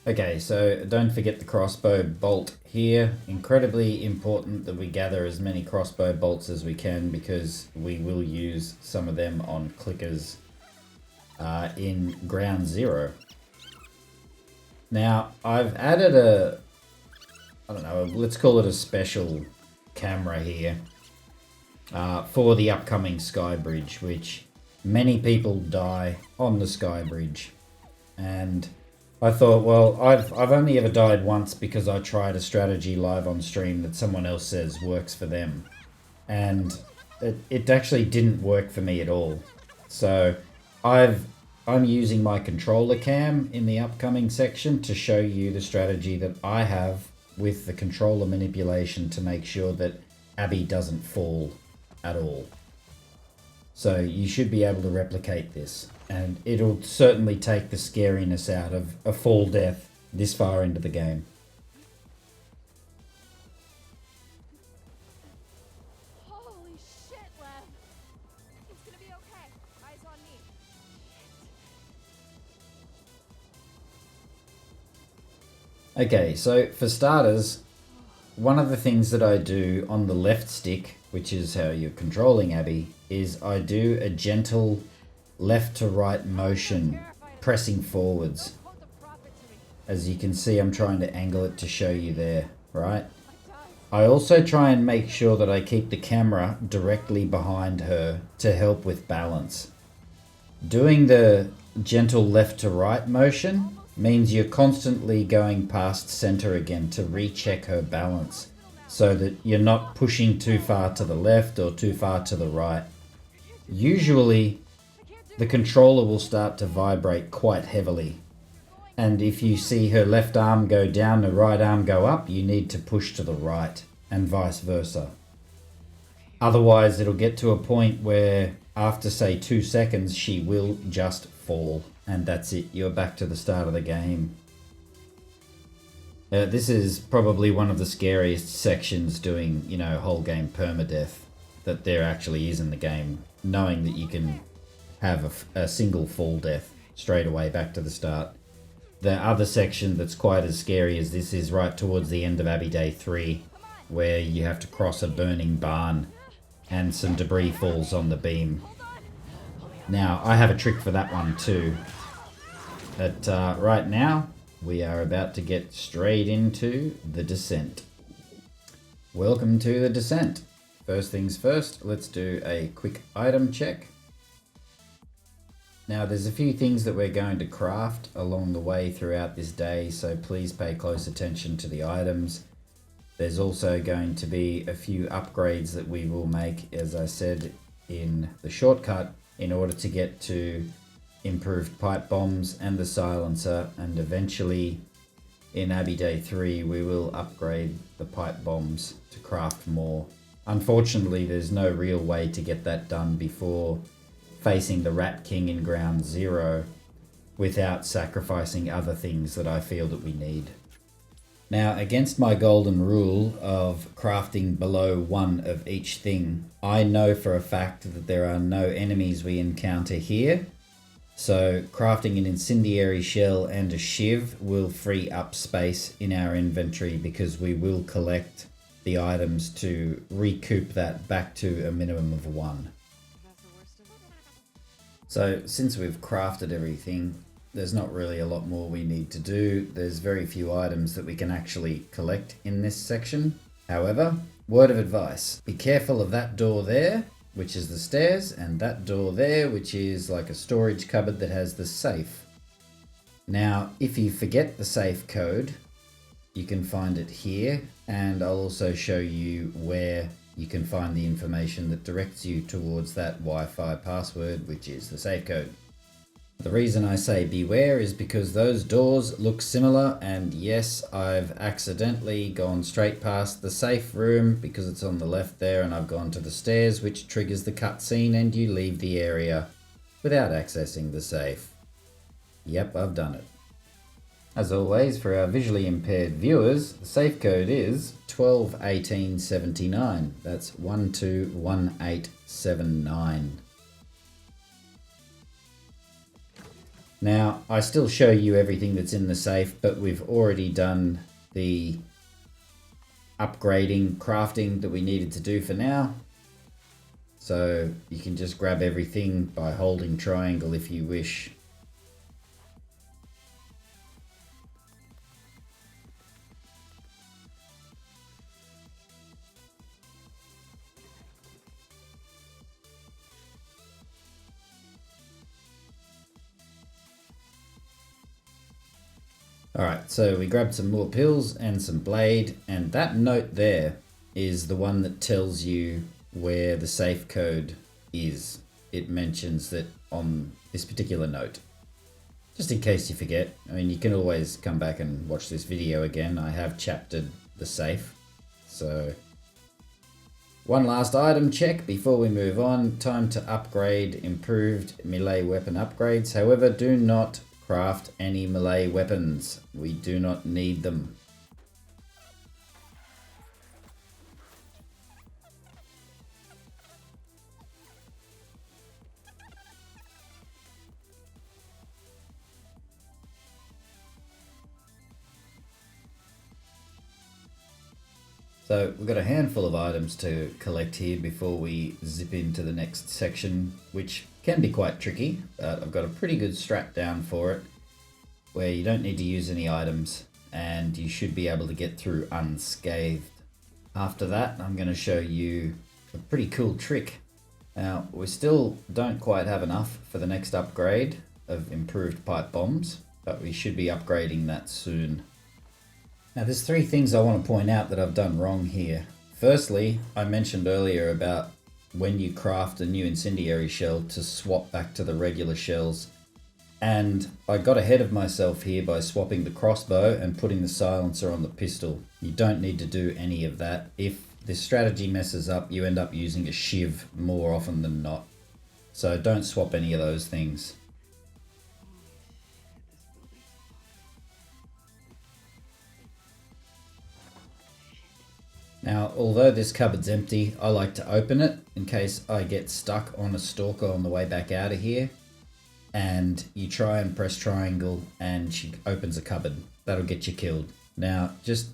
Okay, so don't forget the crossbow bolt here. Incredibly important that we gather as many crossbow bolts as we can, because we will use some of them on clickers in ground 0. Now, I've added I don't know, let's call it a special camera here for the upcoming Sky Bridge, which many people die on the Sky Bridge. And I thought, well, I've only ever died once because I tried a strategy live on stream that someone else says works for them. And it actually didn't work for me at all. So I'm using my controller cam in the upcoming section to show you the strategy that I have with the controller manipulation to make sure that Abby doesn't fall at all. So you should be able to replicate this, and it'll certainly take the scariness out of a fall death this far into the game. Holy shit, Lev! It's gonna be okay. Eyes on me. Okay, so for starters, one of the things that I do on the left stick, which is how you're controlling Abby, is I do a gentle left to right motion, pressing forwards. Hold the profit to me. As you can see, I'm trying to angle it to show you there, right? My time. I also try and make sure that I keep the camera directly behind her to help with balance. Doing the gentle left to right motion means you're constantly going past center again to recheck her balance, so that you're not pushing too far to the left or too far to the right. Usually, the controller will start to vibrate quite heavily. And if you see her left arm go down, the right arm go up, you need to push to the right, and vice versa. Otherwise, it'll get to a point where after, say, 2 seconds, she will just fall. And that's it, you're back to the start of the game. This is probably one of the scariest sections doing, you know, whole game permadeath that there actually is in the game. Knowing that you can have a single fall death straight away back to the start. The other section that's quite as scary as this is right towards the end of Abbey Day 3, where you have to cross a burning barn and some debris falls on the beam. Now, I have a trick for that one too. But right now, we are about to get straight into the descent. Welcome to the descent. First things first, let's do a quick item check. Now, there's a few things that we're going to craft along the way throughout this day, so please pay close attention to the items. There's also going to be a few upgrades that we will make, as I said, in the shortcut, in order to get to improved pipe bombs and the silencer, and eventually in Abbey Day 3 we will upgrade the pipe bombs to craft more. Unfortunately, there's no real way to get that done before facing the Rat King in ground 0 without sacrificing other things that I feel that we need. Now, against my golden rule of crafting below 1 of each thing, I know for a fact that there are no enemies we encounter here. So crafting an incendiary shell and a shiv will free up space in our inventory because we will collect the items to recoup that back to a minimum of 1. That's the worst of it. So since we've crafted everything, there's not really a lot more we need to do. There's very few items that we can actually collect in this section. However, word of advice, be careful of that door there, which is the stairs, and that door there, which is like a storage cupboard that has the safe. Now, if you forget the safe code, you can find it here, and I'll also show you where you can find the information that directs you towards that Wi-Fi password, which is the safe code. The reason I say beware is because those doors look similar, and yes, I've accidentally gone straight past the safe room because it's on the left there, and I've gone to the stairs, which triggers the cutscene and you leave the area without accessing the safe. Yep, I've done it. As always, for our visually impaired viewers, the safe code is 121879. That's 121879. Now, I still show you everything that's in the safe, but we've already done the upgrading, crafting that we needed to do for now. So you can just grab everything by holding triangle if you wish. Alright, so we grabbed some more pills and some blade, and that note there is the one that tells you where the safe code is. It mentions that on this particular note. Just in case you forget, I mean, you can always come back and watch this video again. I have chaptered the safe. So, one last item check before we move on. Time to upgrade improved melee weapon upgrades. However, do not craft any melee weapons. We do not need them. So we've got a handful of items to collect here before we zip into the next section, which can be quite tricky, but I've got a pretty good strat down for it, where you don't need to use any items and you should be able to get through unscathed. After that, I'm going to show you a pretty cool trick. Now, we still don't quite have enough for the next upgrade of improved pipe bombs, but we should be upgrading that soon. Now, there's 3 things I want to point out that I've done wrong here. Firstly, I mentioned earlier about when you craft a new incendiary shell to swap back to the regular shells. And I got ahead of myself here by swapping the crossbow and putting the silencer on the pistol. You don't need to do any of that. If this strategy messes up, you end up using a shiv more often than not. So don't swap any of those things. Now, although this cupboard's empty, I like to open it in case I get stuck on a stalker on the way back out of here. And you try and press triangle and she opens a cupboard. That'll get you killed. Now, just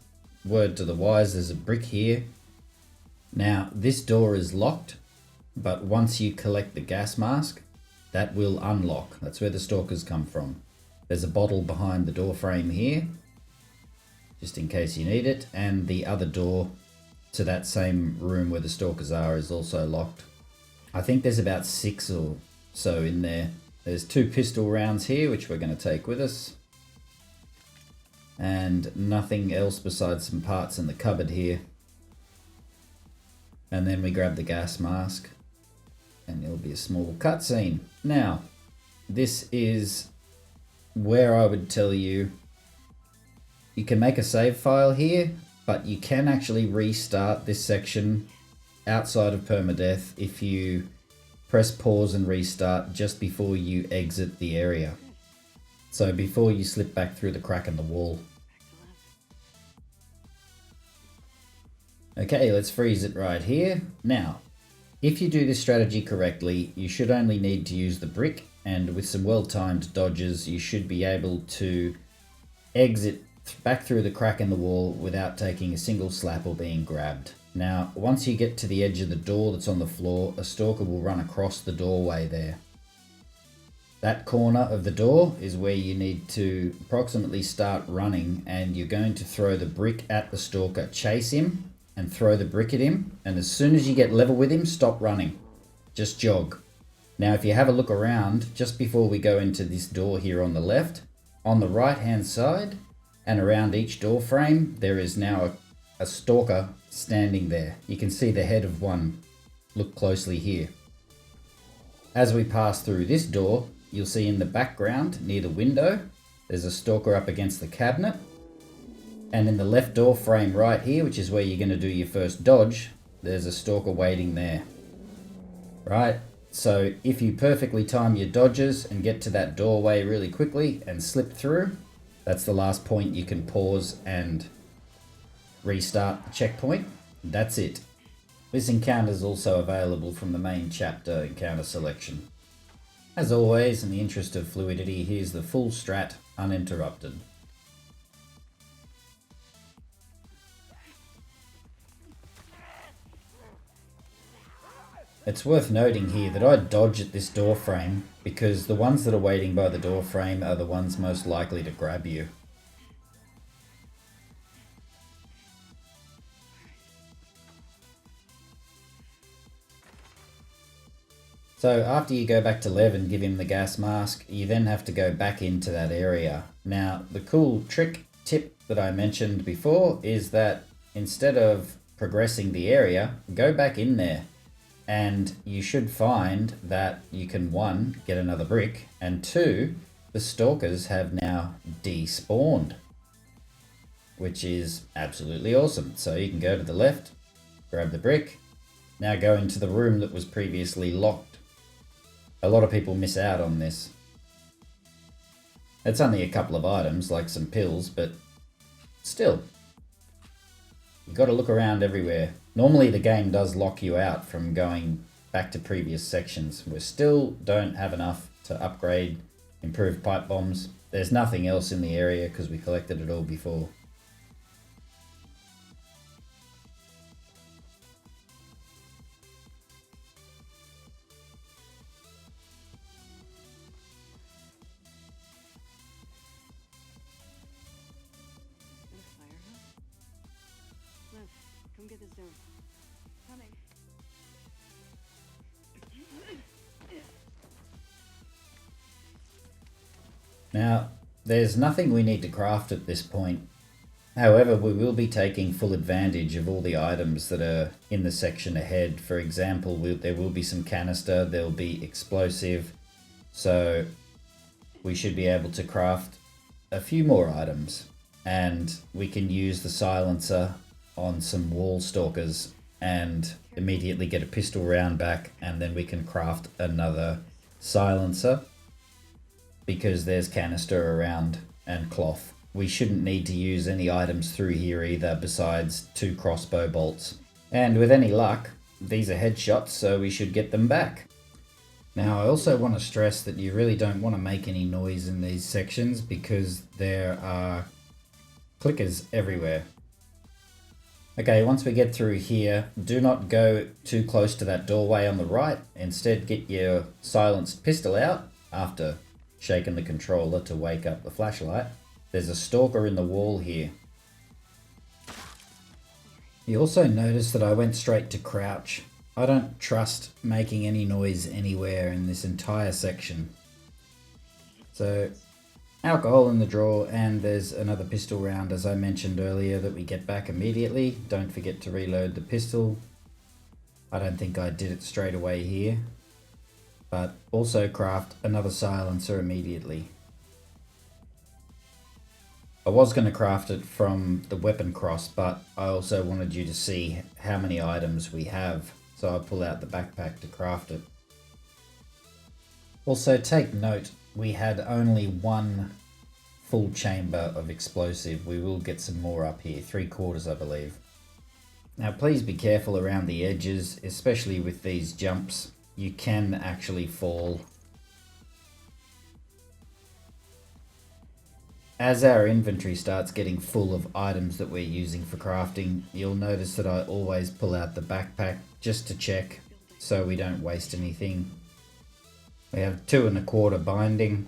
word to the wise, there's a brick here. Now, this door is locked, but once you collect the gas mask, that will unlock. That's where the stalkers come from. There's a bottle behind the door frame here, just in case you need it, and the other door to that same room where the stalkers are is also locked. I think there's about 6 or so in there. There's 2 pistol rounds here, which we're going to take with us. And nothing else besides some parts in the cupboard here. And then we grab the gas mask. And there'll be a small cutscene. Now, this is where I would tell you, you can make a save file here, but you can actually restart this section outside of permadeath if you press pause and restart just before you exit the area. So before you slip back through the crack in the wall. Okay, let's freeze it right here. Now, if you do this strategy correctly, you should only need to use the brick, and with some well-timed dodges, you should be able to exit back through the crack in the wall without taking a single slap or being grabbed. Now, once you get to the edge of the door that's on the floor, a stalker will run across the doorway there. That corner of the door is where you need to approximately start running, and you're going to throw the brick at the stalker. Chase him and throw the brick at him, and as soon as you get level with him, stop running. Just jog. Now, if you have a look around, just before we go into this door here on the left, on the right hand side and around each door frame, there is now a stalker standing there. You can see the head of one. Look closely here. As we pass through this door, you'll see in the background near the window, there's a stalker up against the cabinet. And in the left door frame right here, which is where you're going to do your first dodge, there's a stalker waiting there. Right? So if you perfectly time your dodges and get to that doorway really quickly and slip through, that's the last point you can pause and restart the checkpoint. That's it. This encounter is also available from the main chapter encounter selection. As always, in the interest of fluidity, here's the full strat uninterrupted. It's worth noting here that I dodge at this door frame because the ones that are waiting by the door frame are the ones most likely to grab you. So after you go back to Lev and give him the gas mask, you then have to go back into that area. Now, the cool tip that I mentioned before is that instead of progressing the area, go back in there. And you should find that you can, 1, get another brick, and 2, the stalkers have now despawned, which is absolutely awesome. So you can go to the left, grab the brick, now go into the room that was previously locked. A lot of people miss out on this. It's only a couple of items, like some pills, but still, you've got to look around everywhere. Normally the game does lock you out from going back to previous sections. We still don't have enough to upgrade improved pipe bombs. There's nothing else in the area because we collected it all before. Come get this done. Coming. Now, there's nothing we need to craft at this point. However, we will be taking full advantage of all the items that are in the section ahead. For example, there will be some canister, there'll be explosive, so we should be able to craft a few more items. And we can use the silencer on some wall stalkers and immediately get a pistol round back, and then we can craft another silencer because there's canister around and cloth. We shouldn't need to use any items through here either besides 2 crossbow bolts. And with any luck, these are headshots, so we should get them back. Now, I also want to stress that you really don't want to make any noise in these sections because there are clickers everywhere. Okay, once we get through here, do not go too close to that doorway on the right. Instead, get your silenced pistol out after shaking the controller to wake up the flashlight. There's a stalker in the wall here. You also notice that I went straight to crouch. I don't trust making any noise anywhere in this entire section. So, alcohol in the drawer, and there's another pistol round as I mentioned earlier that we get back immediately. Don't forget to reload the pistol. I don't think I did it straight away here. But also craft another silencer immediately. I was going to craft it from the weapon cross, but I also wanted you to see how many items we have. So I pull out the backpack to craft it. Also take note, we had only 1 full chamber of explosive. We will get some more up here, 3/4 I believe. Now please be careful around the edges, especially with these jumps. You can actually fall. As our inventory starts getting full of items that we're using for crafting, you'll notice that I always pull out the backpack just to check so we don't waste anything. We have 2 1/4 binding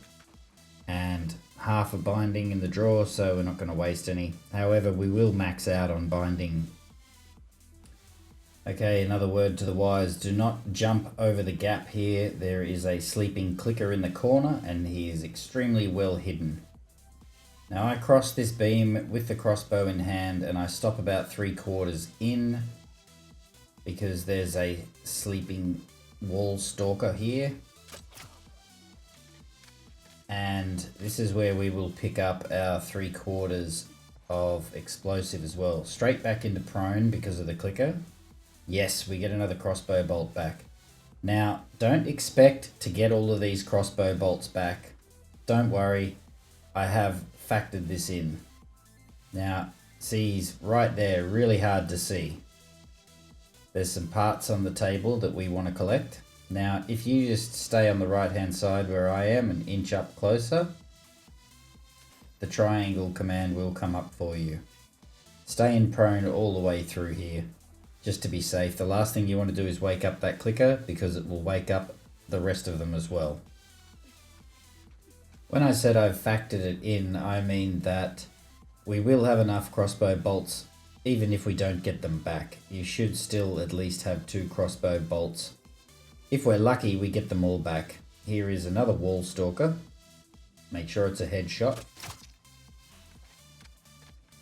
and half a binding in the drawer, so we're not going to waste any. However, we will max out on binding. Okay, another word to the wise, do not jump over the gap here. There is a sleeping clicker in the corner and he is extremely well hidden. Now I cross this beam with the crossbow in hand and I stop about 3/4 in because there's a sleeping wall stalker here. And this is where we will pick up our 3/4 of explosive as well. Straight back into prone because of the clicker. Yes, we get another crossbow bolt back. Now, don't expect to get all of these crossbow bolts back. Don't worry, I have factored this in. Now, see, he's right there, really hard to see. There's some parts on the table that we want to collect. Now, if you just stay on the right hand side where I am and inch up closer, the triangle command will come up for you. Stay in prone all the way through here, just to be safe. The last thing you want to do is wake up that clicker because it will wake up the rest of them as well. When I said I've factored it in, I mean that we will have enough crossbow bolts even if we don't get them back. You should still at least have 2 crossbow bolts. If we're lucky, we get them all back. Here is another wall stalker. Make sure it's a headshot.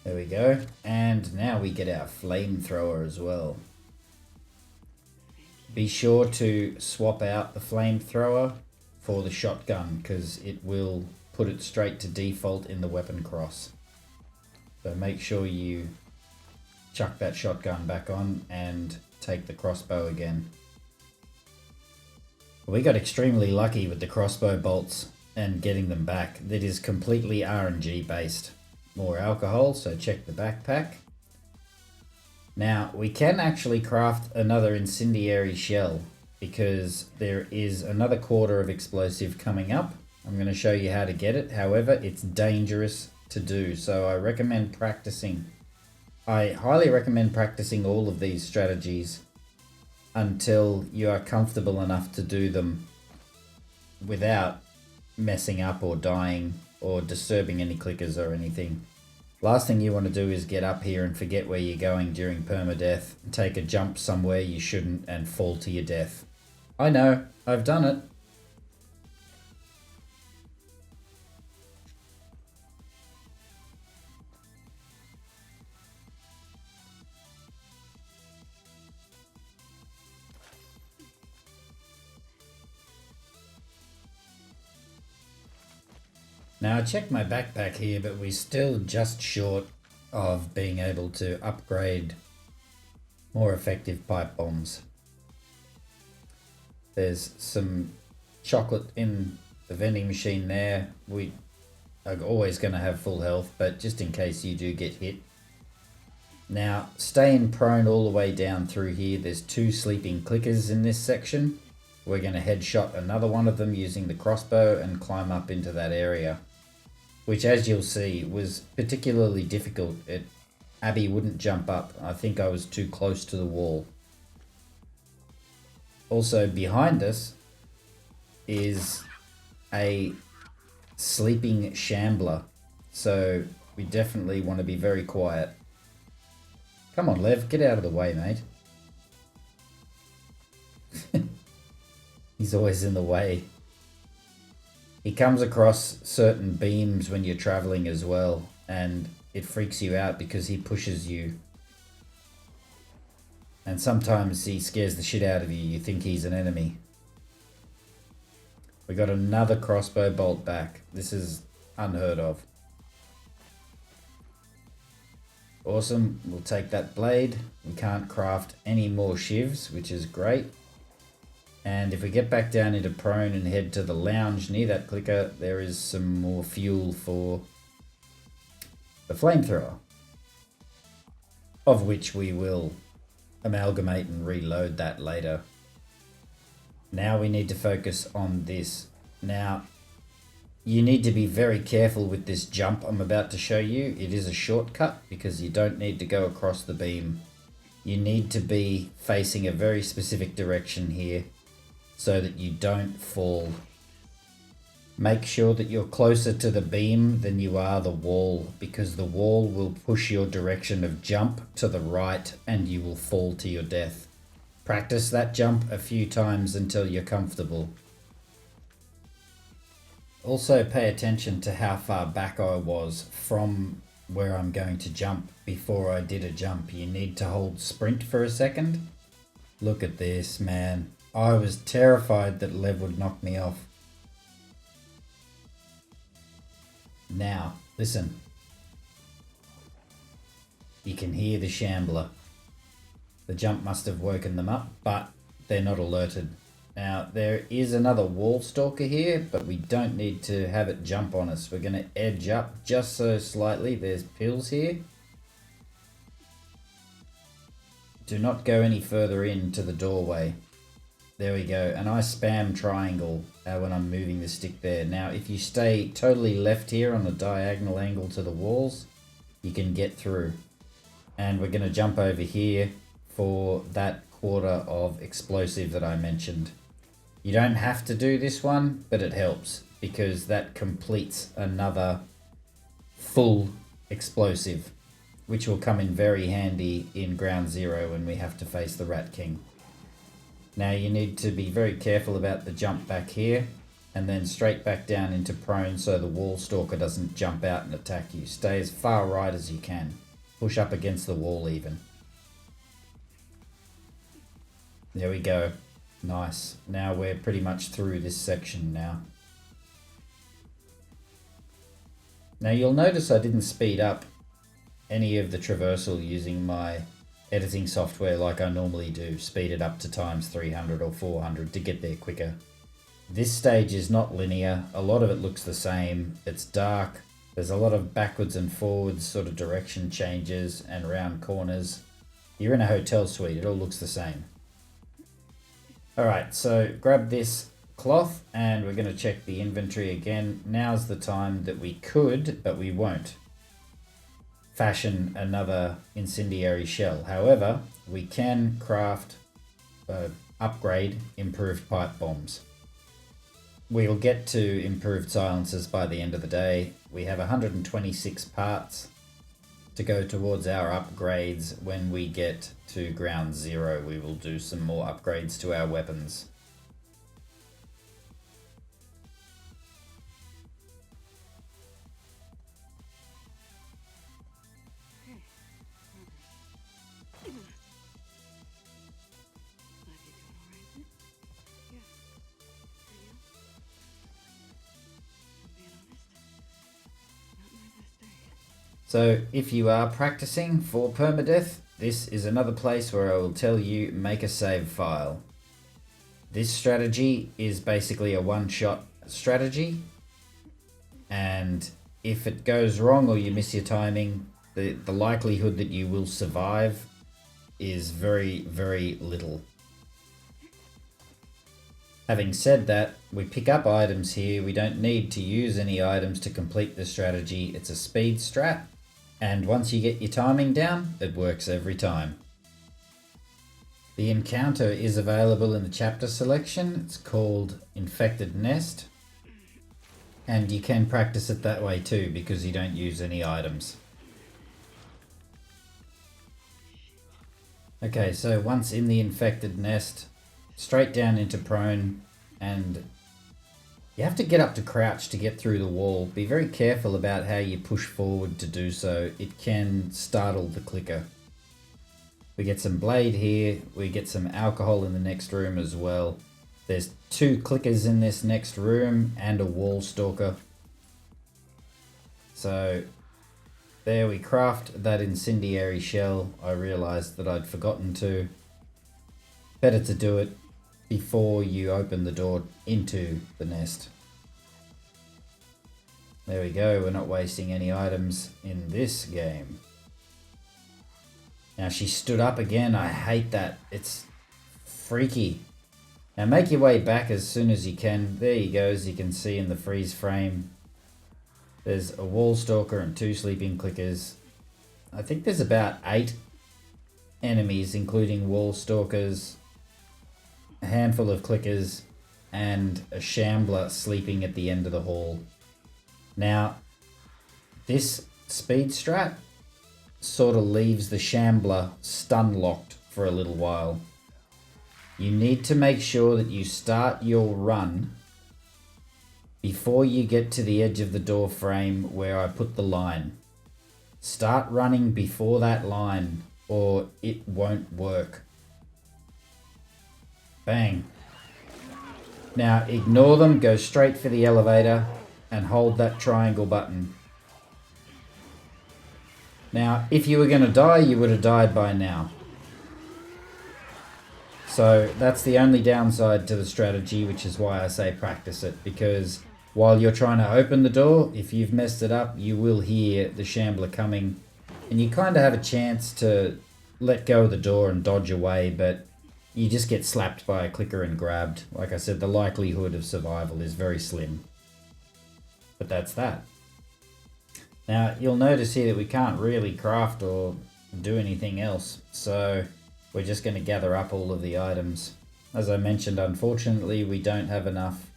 There we go. And now we get our flamethrower as well. Be sure to swap out the flamethrower for the shotgun because it will put it straight to default in the weapon cross. So make sure you chuck that shotgun back on and take the crossbow again. We got extremely lucky with the crossbow bolts and getting them back. That is completely RNG based. More alcohol, so check the backpack. Now, we can actually craft another incendiary shell because there is another 1/4 of explosive coming up. I'm going to show you how to get it. However, it's dangerous to do, so I recommend practicing. I highly recommend practicing all of these strategies until you are comfortable enough to do them without messing up or dying or disturbing any clickers or anything. Last thing you want to do is get up here and forget where you're going during permadeath, take a jump somewhere you shouldn't and fall to your death. I know, I've done it. Now I checked my backpack here, but we're still just short of being able to upgrade more effective pipe bombs. There's some chocolate in the vending machine there. We are always going to have full health, but just in case you do get hit. Now stay in prone all the way down through here. There's 2 sleeping clickers in this section. We're going to headshot another one of them using the crossbow and climb up into that area, which, as you'll see, was particularly difficult. Abby wouldn't jump up. I think I was too close to the wall. Also behind us is a sleeping shambler, so we definitely want to be very quiet. Come on, Lev, get out of the way, mate. He's always in the way. He comes across certain beams when you're traveling as well, and it freaks you out because he pushes you. And sometimes he scares the shit out of you. You think he's an enemy. We got another crossbow bolt back. This is unheard of. Awesome. We'll take that blade. We can't craft any more shivs, which is great. And if we get back down into prone and head to the lounge near that clicker, there is some more fuel for the flamethrower, of which we will amalgamate and reload that later. Now we need to focus on this. Now, you need to be very careful with this jump I'm about to show you. It is a shortcut because you don't need to go across the beam. You need to be facing a very specific direction here so that you don't fall. Make sure that you're closer to the beam than you are the wall, because the wall will push your direction of jump to the right and you will fall to your death. Practice that jump a few times until you're comfortable. Also pay attention to how far back I was from where I'm going to jump before I did a jump. You need to hold sprint for a second. Look at this, man. I was terrified that Lev would knock me off. Now, listen. You can hear the shambler. The jump must have woken them up, but they're not alerted. Now, there is another wall stalker here, but we don't need to have it jump on us. We're going to edge up just so slightly. There's pills here. Do not go any further into the doorway. There we go. And I spam triangle when I'm moving the stick there. Now, if you stay totally left here on a diagonal angle to the walls, you can get through. And we're going to jump over here for that quarter of explosive that I mentioned. You don't have to do this one, but it helps because that completes another full explosive, which will come in very handy in ground zero when we have to face the Rat King. Now you need to be very careful about the jump back here and then straight back down into prone so the wall stalker doesn't jump out and attack you. Stay as far right as you can. Push up against the wall even. There we go. Nice. Now we're pretty much through this section now. Now you'll notice I didn't speed up any of the traversal using my editing software like I normally do. Speed it up to times 300 or 400 to get there quicker. This stage is not linear. A lot of it looks the same. It's dark. There's a lot of backwards and forwards sort of direction changes and round corners. You're in a hotel suite. It all looks the same. Alright, so grab this cloth and we're going to check the inventory again. Now's the time that we could, but we won't, fashion another incendiary shell. However, we can craft, upgrade improved pipe bombs. We'll get to improved silencers by the end of the day. We have 126 parts to go towards our upgrades. When we get to ground zero, we will do some more upgrades to our weapons. So if you are practicing for permadeath, this is another place where I will tell you make a save file. This strategy is basically a one-shot strategy, and if it goes wrong or you miss your timing, the likelihood that you will survive is very, very little. Having said that, we pick up items here. We don't need to use any items to complete the strategy. It's a speed strat. And once you get your timing down, it works every time. The encounter is available in the chapter selection. It's called Infected Nest. And you can practice it that way too because you don't use any items. Okay, so once in the Infected Nest, straight down into prone, and you have to get up to crouch to get through the wall. Be very careful about how you push forward to do so. It can startle the clicker. We get some blade here. We get some alcohol in the next room as well. There's 2 clickers in this next room and a wall stalker. So there we craft that incendiary shell. I realized that I'd forgotten to. Better to do it before you open the door into the nest. There we go, we're not wasting any items in this game. Now she stood up again. I hate that. It's freaky. Now make your way back as soon as you can. There you go, as you can see in the freeze frame. There's a wall stalker and 2 sleeping clickers. I think there's about 8 enemies, including wall stalkers, a handful of clickers, and a shambler sleeping at the end of the hall. Now, this speed strat sort of leaves the shambler stun locked for a little while. You need to make sure that you start your run before you get to the edge of the door frame where I put the line. Start running before that line or it won't work. Bang. Now ignore them, go straight for the elevator and hold that triangle button. Now, if you were going to die, you would have died by now. So that's the only downside to the strategy, which is why I say practice it. Because while you're trying to open the door, if you've messed it up, you will hear the shambler coming. And you kind of have a chance to let go of the door and dodge away, but you just get slapped by a clicker and grabbed. Like I said, the likelihood of survival is very slim. But that's that. Now, you'll notice here that we can't really craft or do anything else, so we're just going to gather up all of the items. As I mentioned, unfortunately, we don't have enough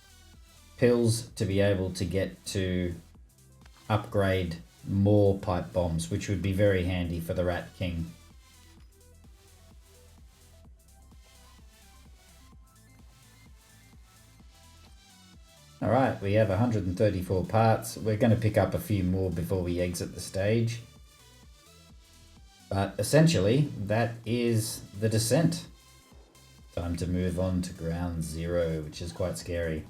pills to be able to get to upgrade more pipe bombs, which would be very handy for the Rat King. Alright, we have 134 parts. We're going to pick up a few more before we exit the stage. But essentially, that is the descent. Time to move on to ground zero, which is quite scary.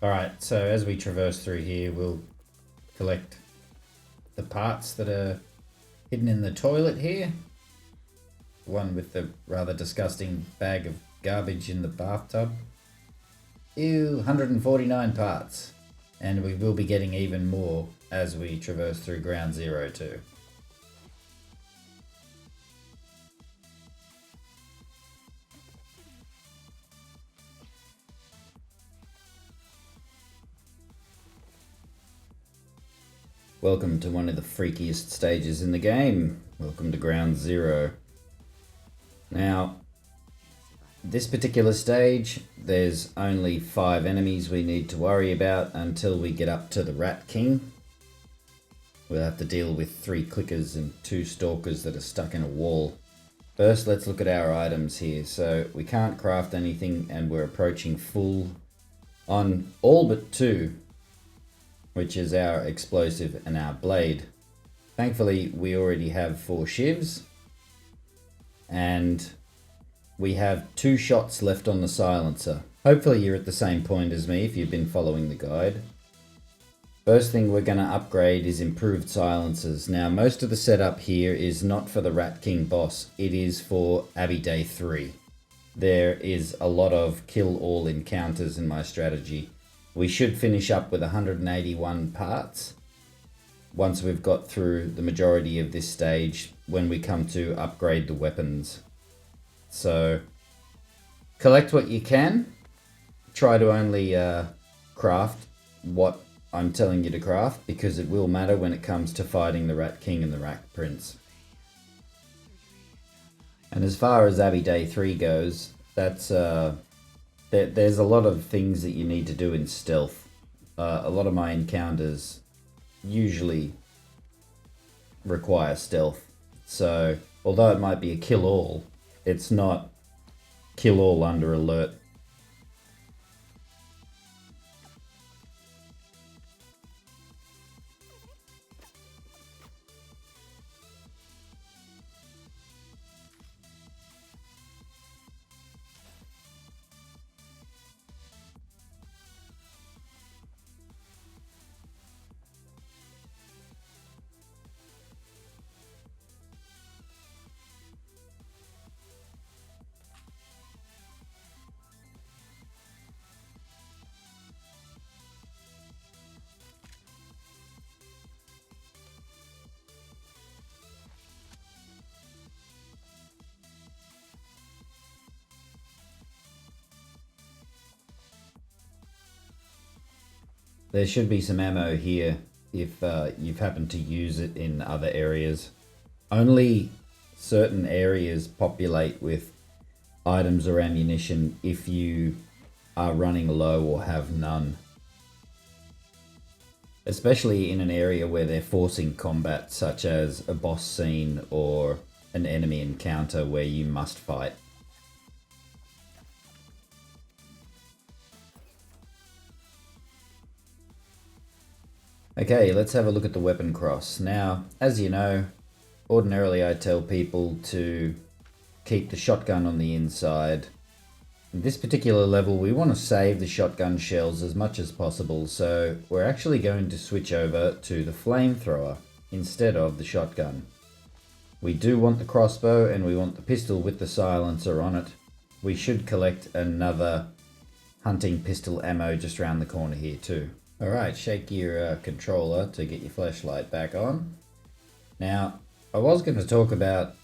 Alright, so as we traverse through here, we'll collect the parts that are hidden in the toilet here. One with the rather disgusting bag of garbage in the bathtub. Ew, 149 parts. And we will be getting even more as we traverse through ground zero too. Welcome to one of the freakiest stages in the game. Welcome to ground zero. Now, this particular stage, there's only 5 enemies we need to worry about until we get up to the Rat King. We'll have to deal with 3 clickers and 2 stalkers that are stuck in a wall. First, let's look at our items here. So we can't craft anything and we're approaching full on all but 2, which is our explosive and our blade. Thankfully, we already have 4 shivs and we have 2 shots left on the silencer. Hopefully you're at the same point as me if you've been following the guide. First thing we're going to upgrade is improved silencers. Now most of the setup here is not for the Rat King boss, it is for Abbey Day 3. There is a lot of kill all encounters in my strategy. We should finish up with 181 parts once we've got through the majority of this stage when we come to upgrade the weapons. So collect what you can, try to only craft what I'm telling you to craft because it will matter when it comes to fighting the Rat King and the Rat Prince. And as far as Abbey Day 3 goes, that's there's a lot of things that you need to do in stealth. A lot of my encounters usually require stealth. So although it might be a kill all, it's not kill all under alert. There should be some ammo here if you've happened to use it in other areas. Only certain areas populate with items or ammunition if you are running low or have none. Especially in an area where they're forcing combat, such as a boss scene or an enemy encounter where you must fight. Okay, let's have a look at the weapon cross. Now, as you know, ordinarily I tell people to keep the shotgun on the inside. In this particular level, we want to save the shotgun shells as much as possible, so we're actually going to switch over to the flamethrower instead of the shotgun. We do want the crossbow and we want the pistol with the silencer on it. We should collect another hunting pistol ammo just around the corner here too. Alright, shake your controller to get your flashlight back on. Now, I was going to talk about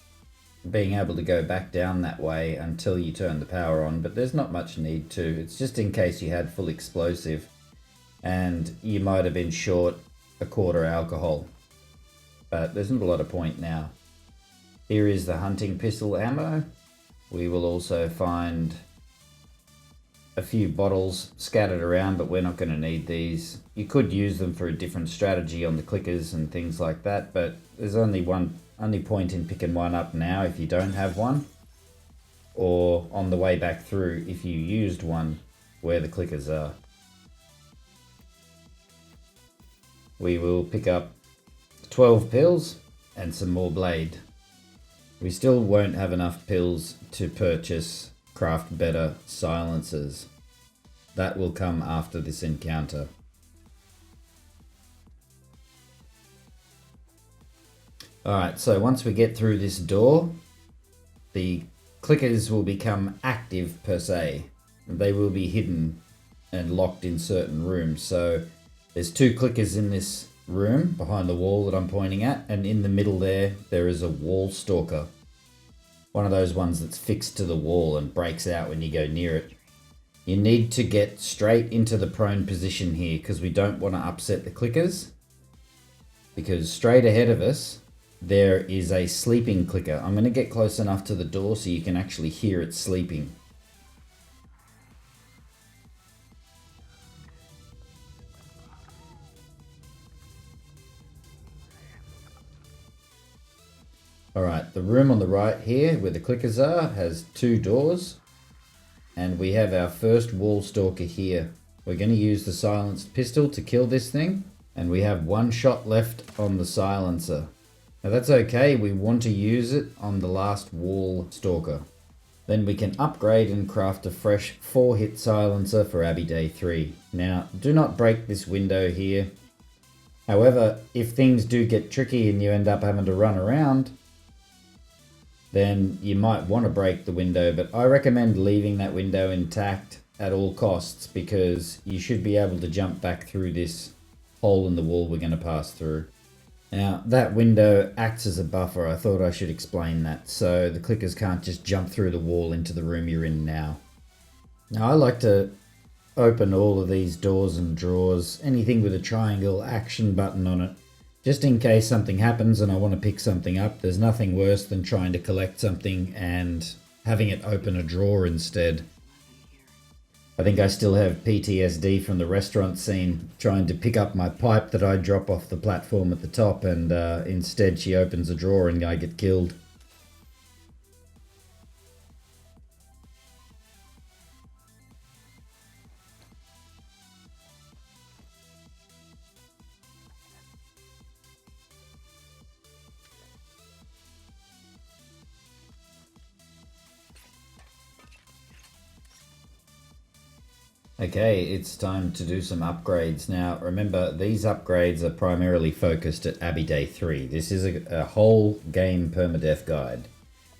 being able to go back down that way until you turn the power on, but there's not much need to. It's just in case you had full explosive and you might have been short a quarter alcohol. But there's not a lot of point now. Here is the hunting pistol ammo. We will also find a few bottles scattered around, but we're not going to need these. You could use them for a different strategy on the clickers and things like that, but there's only point in picking one up now if you don't have one, or on the way back through if you used one where the clickers are. We will pick up 12 pills and some more blade. We still won't have enough pills to purchase craft better silencers. That will come after this encounter. Alright, so once we get through this door, the clickers will become active per se. They will be hidden and locked in certain rooms. So there's 2 clickers in this room behind the wall that I'm pointing at, and in the middle there is a wall stalker. One of those ones that's fixed to the wall and breaks out when you go near it. You need to get straight into the prone position here because we don't want to upset the clickers. Because straight ahead of us, there is a sleeping clicker. I'm going to get close enough to the door so you can actually hear it sleeping. Alright, the room on the right here where the clickers are has 2 doors. And we have our first wall stalker here. We're going to use the silenced pistol to kill this thing. And we have 1 shot left on the silencer. Now that's okay, we want to use it on the last wall stalker. Then we can upgrade and craft a fresh 4-hit silencer for Abbey Day 3. Now, do not break this window here. However, if things do get tricky and you end up having to run around, then you might want to break the window, but I recommend leaving that window intact at all costs because you should be able to jump back through this hole in the wall we're going to pass through. Now, that window acts as a buffer. I thought I should explain that, so the clickers can't just jump through the wall into the room you're in now. Now, I like to open all of these doors and drawers, anything with a triangle action button on it, just in case something happens and I want to pick something up. There's nothing worse than trying to collect something and having it open a drawer instead. I think I still have PTSD from the restaurant scene, trying to pick up my pipe that I drop off the platform at the top, and instead she opens a drawer and I get killed. Okay, it's time to do some upgrades. Now, remember, these upgrades are primarily focused at Abbey Day 3. This is a whole game permadeath guide.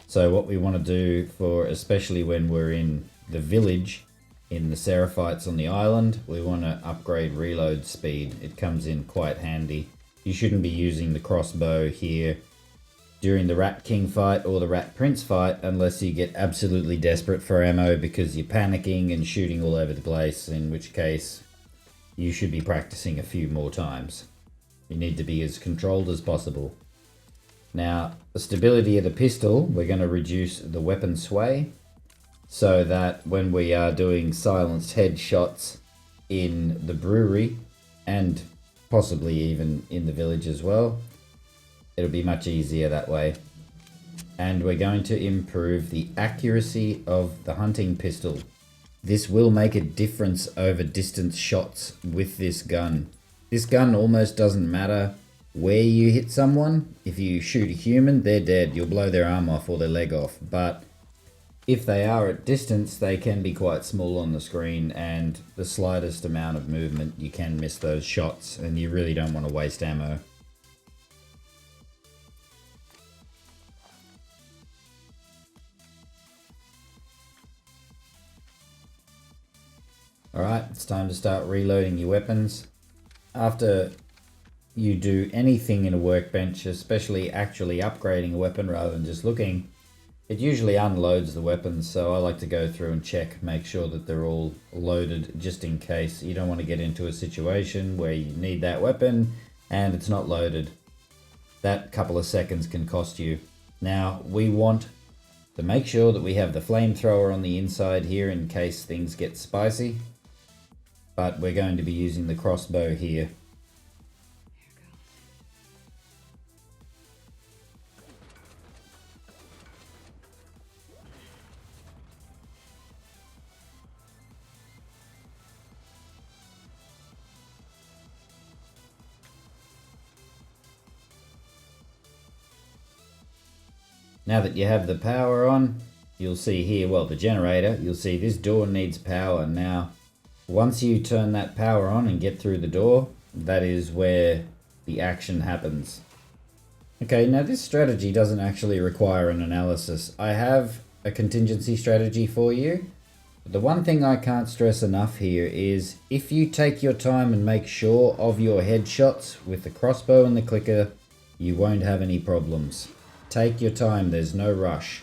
So what we want to do for, especially when we're in the village, in the Seraphites on the island, we want to upgrade reload speed. It comes in quite handy. You shouldn't be using the crossbow here during the Rat King fight or the Rat Prince fight unless you get absolutely desperate for ammo because you're panicking and shooting all over the place, in which case you should be practicing a few more times. You need to be as controlled as possible. Now, the stability of the pistol, we're going to reduce the weapon sway so that when we are doing silenced headshots in the brewery and possibly even in the village as well, it'll be much easier that way. And we're going to improve the accuracy of the hunting pistol. This will make a difference over distance shots with this gun. This gun almost doesn't matter where you hit someone. If you shoot a human, they're dead. You'll blow their arm off or their leg off. But if they are at distance, they can be quite small on the screen, and the slightest amount of movement, you can miss those shots, and you really don't want to waste ammo. Alright, it's time to start reloading your weapons. After you do anything in a workbench, especially actually upgrading a weapon rather than just looking, it usually unloads the weapons, so I like to go through and check, make sure that they're all loaded just in case. You don't want to get into a situation where you need that weapon and it's not loaded. That couple of seconds can cost you. Now, we want to make sure that we have the flamethrower on the inside here in case things get spicy. But we're going to be using the crossbow here. Now that you have the power on, you'll see here, well, the generator, you'll see this door needs power. Now, once you turn that power on and get through the door, that is where the action happens. Okay, now this strategy doesn't actually require an analysis. I have a contingency strategy for you. But the one thing I can't stress enough here is if you take your time and make sure of your headshots with the crossbow and the clicker, you won't have any problems. Take your time, there's no rush.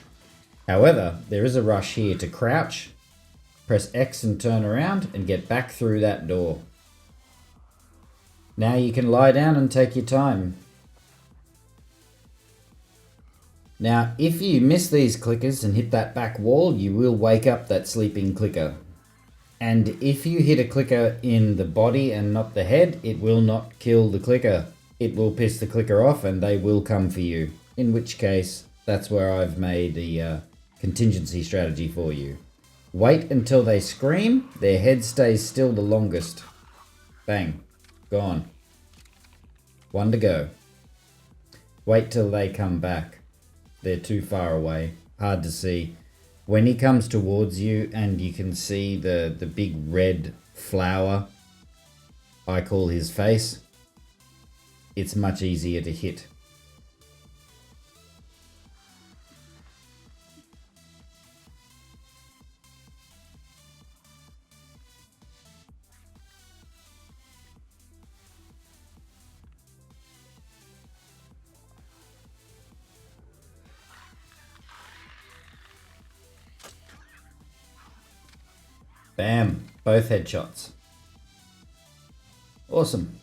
However, there is a rush here to crouch, press X and turn around and get back through that door. Now you can lie down and take your time. Now, if you miss these clickers and hit that back wall, you will wake up that sleeping clicker. And if you hit a clicker in the body and not the head, it will not kill the clicker. It will piss the clicker off and they will come for you. In which case, that's where I've made the contingency strategy for you. Wait until they scream, their head stays still the longest. Bang, gone. One to go. Wait till they come back. They're too far away, hard to see. When he comes towards you and you can see the big red flower, I call his face, it's much easier to hit. Bam, both headshots. Awesome.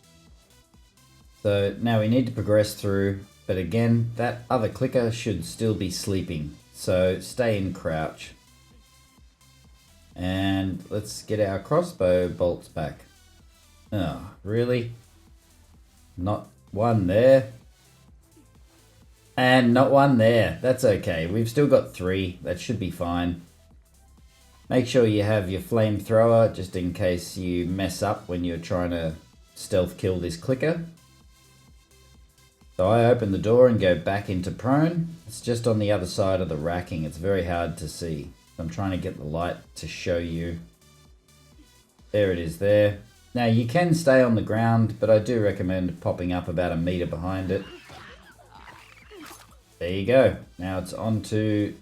So now we need to progress through, but again, that other clicker should still be sleeping. So stay in crouch. And let's get our crossbow bolts back. Oh, really? Not one there. And not one there. That's okay. We've still got 3. That should be fine. Make sure you have your flamethrower just in case you mess up when you're trying to stealth kill this clicker. So I open the door and go back into prone. It's just on the other side of the racking. It's very hard to see. I'm trying to get the light to show you. There it is there. Now you can stay on the ground, but I do recommend popping up about a meter behind it. There you go. Now it's on to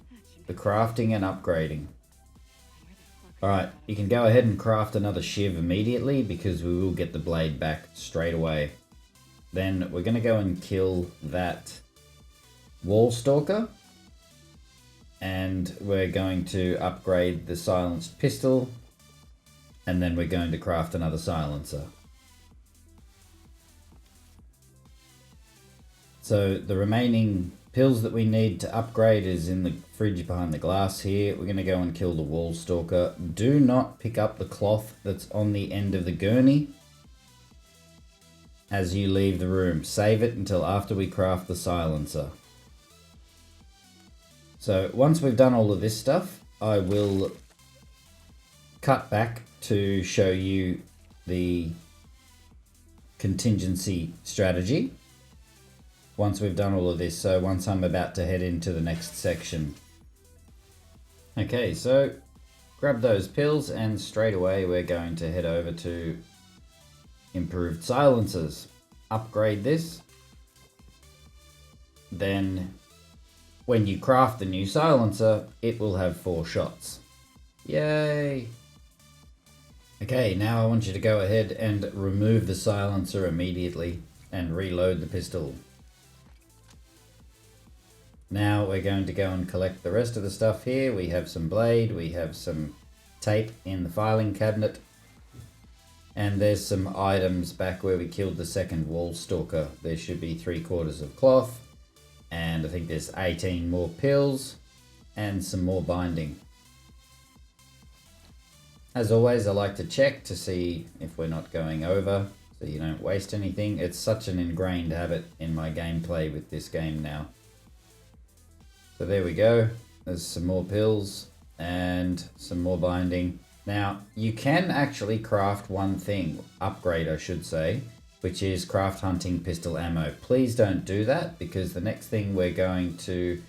the crafting and upgrading. Alright, you can go ahead and craft another shiv immediately because we will get the blade back straight away. Then we're going to go and kill that wall stalker. And we're going to upgrade the silenced pistol. And then we're going to craft another silencer. So the remaining pills that we need to upgrade is in the fridge behind the glass here. We're going to go and kill the wall stalker. Do not pick up the cloth that's on the end of the gurney as you leave the room. Save it until after we craft the silencer. So once we've done all of this stuff, I will cut back to show you the contingency strategy once we've done all of this. So once I'm about to head into the next section. Okay, so grab those pills and straight away we're going to head over to improved silencers. Upgrade this. Then when you craft the new silencer, it will have 4 shots. Yay! Okay, now I want you to go ahead and remove the silencer immediately and reload the pistol. Now we're going to go and collect the rest of the stuff here. We have some blade, we have some tape in the filing cabinet, and there's some items back where we killed the second wall stalker. There should be 3/4 of cloth, and I think there's 18 more pills and some more binding. As always, I like to check to see if we're not going over, so you don't waste anything. It's such an ingrained habit in my gameplay with this game now. So there we go. There's some more pills and some more binding. Now, you can actually craft one thing, upgrade I should say, which is craft hunting pistol ammo. Please don't do that, because the next thing we're going to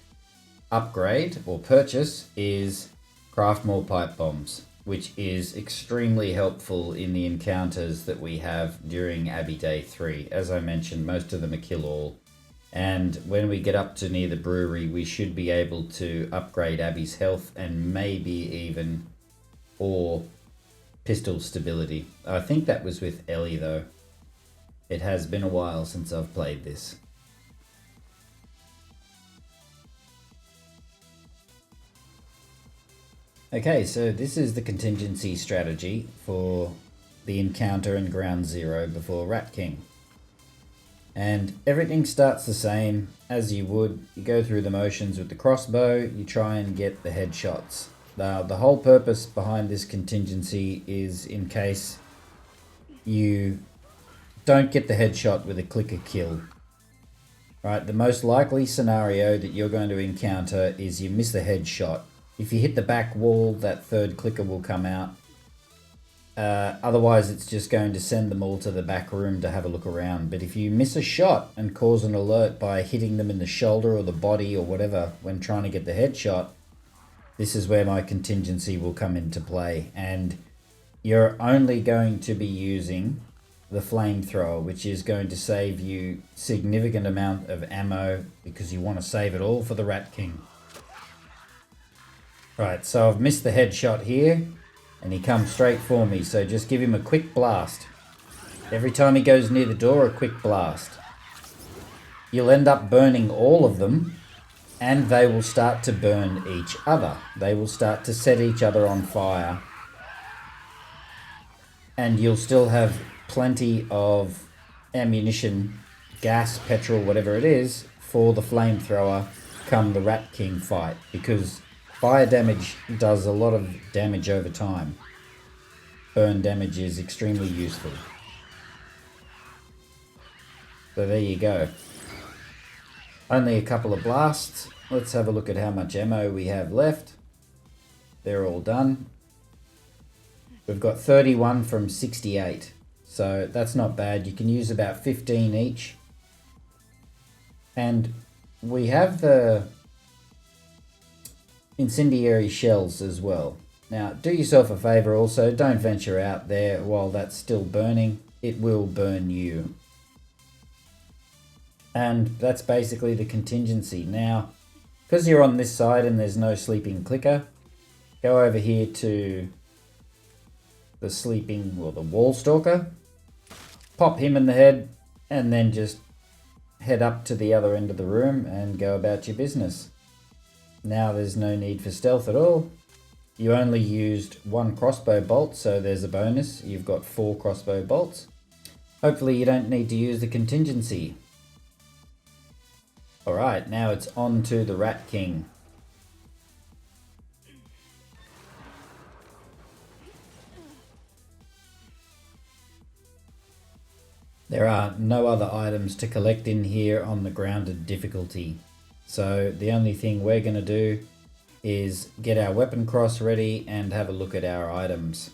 upgrade or purchase is craft more pipe bombs, which is extremely helpful in the encounters that we have during Abbey Day 3. As I mentioned, most of them are kill all. And when we get up to near the brewery, we should be able to upgrade Abby's health and maybe even or pistol stability. I think that was with Ellie though. It has been a while since I've played this. Okay, so this is the contingency strategy for the encounter in Ground Zero before Rat King. And everything starts the same as you would. You go through the motions with the crossbow, you try and get the headshots. Now, the whole purpose behind this contingency is in case you don't get the headshot with a clicker kill. Right, the most likely scenario that you're going to encounter is you miss the headshot. If you hit the back wall, that third clicker will come out. Otherwise, it's just going to send them all to the back room to have a look around. But if you miss a shot and cause an alert by hitting them in the shoulder or the body or whatever when trying to get the headshot, this is where my contingency will come into play. And you're only going to be using the flamethrower, which is going to save you significant amount of ammo because you want to save it all for the Rat King. Right, so I've missed the headshot here, and he comes straight for me, so just give him a quick blast. Every time he goes near the door, a quick blast. You'll end up burning all of them, and they will start to burn each other. They will start to set each other on fire. And you'll still have plenty of ammunition, gas, petrol, whatever it is, for the flamethrower come the Rat King fight, because fire damage does a lot of damage over time. Burn damage is extremely useful. So there you go. Only a couple of blasts. Let's have a look at how much ammo we have left. They're all done. We've got 31 from 68. So that's not bad. You can use about 15 each. And we have the incendiary shells as well. Now, do yourself a favor also, don't venture out there while that's still burning. It will burn you. And that's basically the contingency. Now, because you're on this side and there's no sleeping clicker, go over here to the sleeping, well, the wall stalker, pop him in the head, and then just head up to the other end of the room and go about your business. Now there's no need for stealth at all. You only used 1 crossbow bolt, so there's a bonus. You've got 4 crossbow bolts. Hopefully you don't need to use the contingency. Alright, now it's on to the Rat King. There are no other items to collect in here on the grounded difficulty. So the only thing we're going to do is get our weapon cross ready and have a look at our items.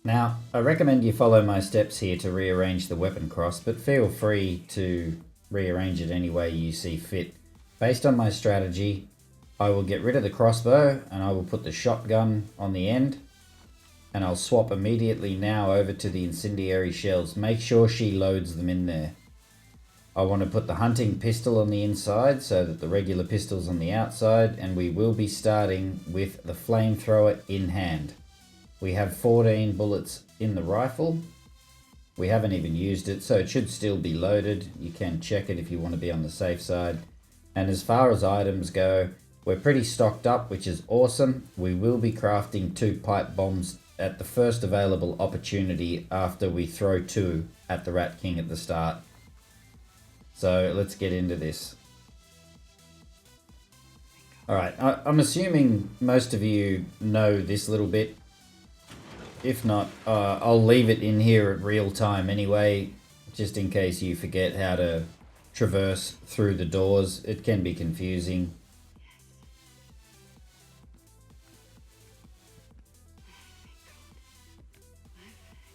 Now, I recommend you follow my steps here to rearrange the weapon cross, but feel free to rearrange it any way you see fit. Based on my strategy, I will get rid of the crossbow and I will put the shotgun on the end, and I'll swap immediately now over to the incendiary shells. Make sure she loads them in there. I want to put the hunting pistol on the inside so that the regular pistol's on the outside, and we will be starting with the flamethrower in hand. We have 14 bullets in the rifle. We haven't even used it, so it should still be loaded. You can check it if you want to be on the safe side. And as far as items go, we're pretty stocked up, which is awesome. We will be crafting 2 pipe bombs at the first available opportunity after we throw 2 at the Rat King at the start. So let's get into this. Alright, I'm assuming most of you know this little bit. If not, I'll leave it in here at real time anyway, just in case you forget how to traverse through the doors. It can be confusing.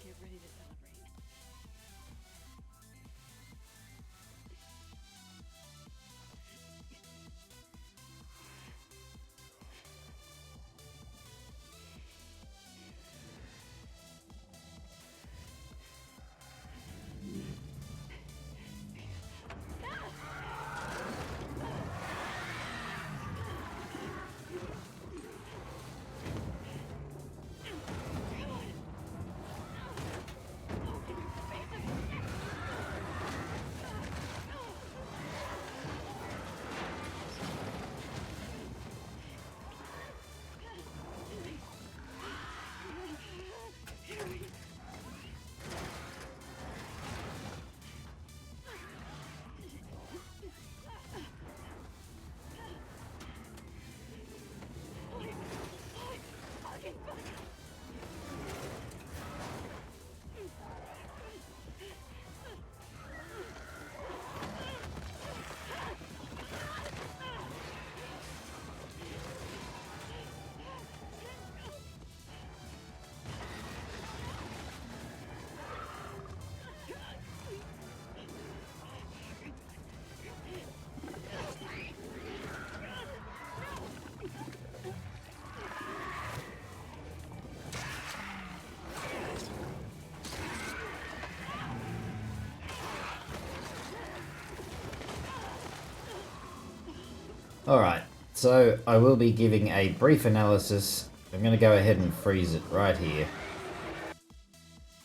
Get ready to celebrate. Alright, so I will be giving a brief analysis. I'm going to go ahead and freeze it right here.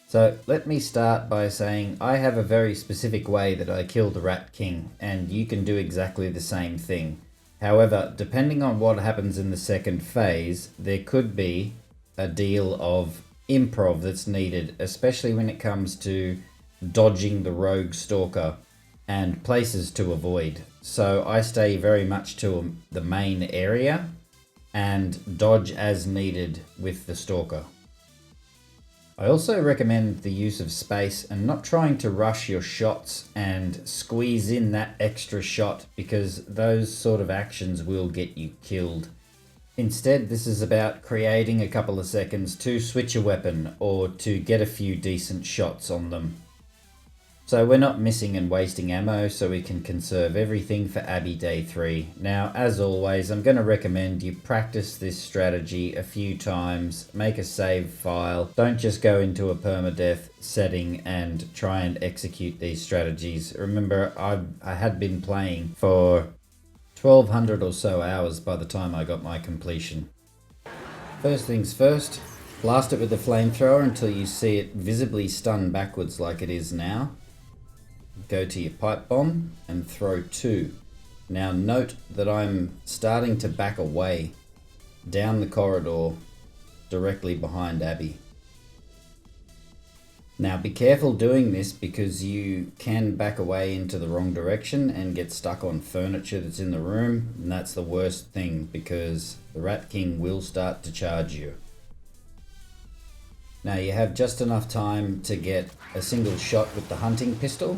So let me start by saying I have a very specific way that I kill the Rat King, and you can do exactly the same thing. However, depending on what happens in the second phase, there could be a deal of improv that's needed, especially when it comes to dodging the rogue Stalker and places to avoid. So I stay very much to the main area and dodge as needed with the Stalker. I also recommend the use of space and not trying to rush your shots and squeeze in that extra shot, because those sort of actions will get you killed. Instead, this is about creating a couple of seconds to switch a weapon or to get a few decent shots on them. So we're not missing and wasting ammo, so we can conserve everything for Abbey Day 3. Now, as always, I'm going to recommend you practice this strategy a few times, make a save file. Don't just go into a permadeath setting and try and execute these strategies. Remember, I had been playing for 1200 or so hours by the time I got my completion. First things first, blast it with the flamethrower until you see it visibly stun backwards like it is now. Go to your pipe bomb and throw 2. Now note that I'm starting to back away down the corridor directly behind Abby. Now be careful doing this because you can back away into the wrong direction and get stuck on furniture that's in the room, and that's the worst thing because the Rat King will start to charge you. Now you have just enough time to get a single shot with the hunting pistol.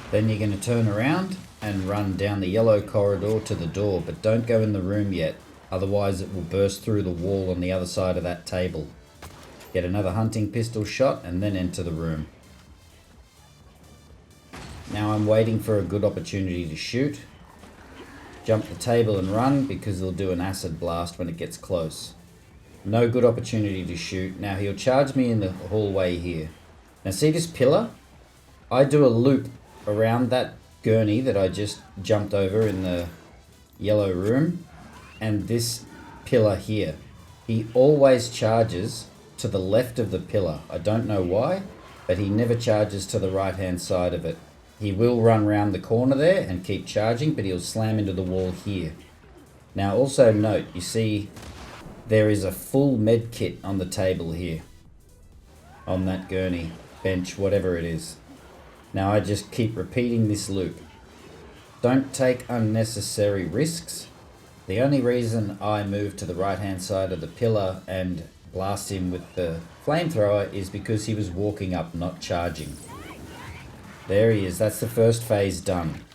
Then you're going to turn around and run down the yellow corridor to the door, but don't go in the room yet, otherwise it will burst through the wall on the other side of that table. Get another hunting pistol shot and then enter the room. Now I'm waiting for a good opportunity to shoot. Jump the table and run because he'll do an acid blast when it gets close. No good opportunity to shoot. Now he'll charge me in the hallway here. Now see this pillar? I do a loop around that gurney that I just jumped over in the yellow room and this pillar here. He always charges to the left of the pillar. I don't know why, but he never charges to the right hand side of it. He will run round the corner there and keep charging, but he'll slam into the wall here. Now also note, you see there is a full med kit on the table here. On that gurney, bench, whatever it is. Now I just keep repeating this loop. Don't take unnecessary risks. The only reason I move to the right hand side of the pillar and blast him with the flamethrower is because he was walking up, not charging. There he is, that's the first phase done.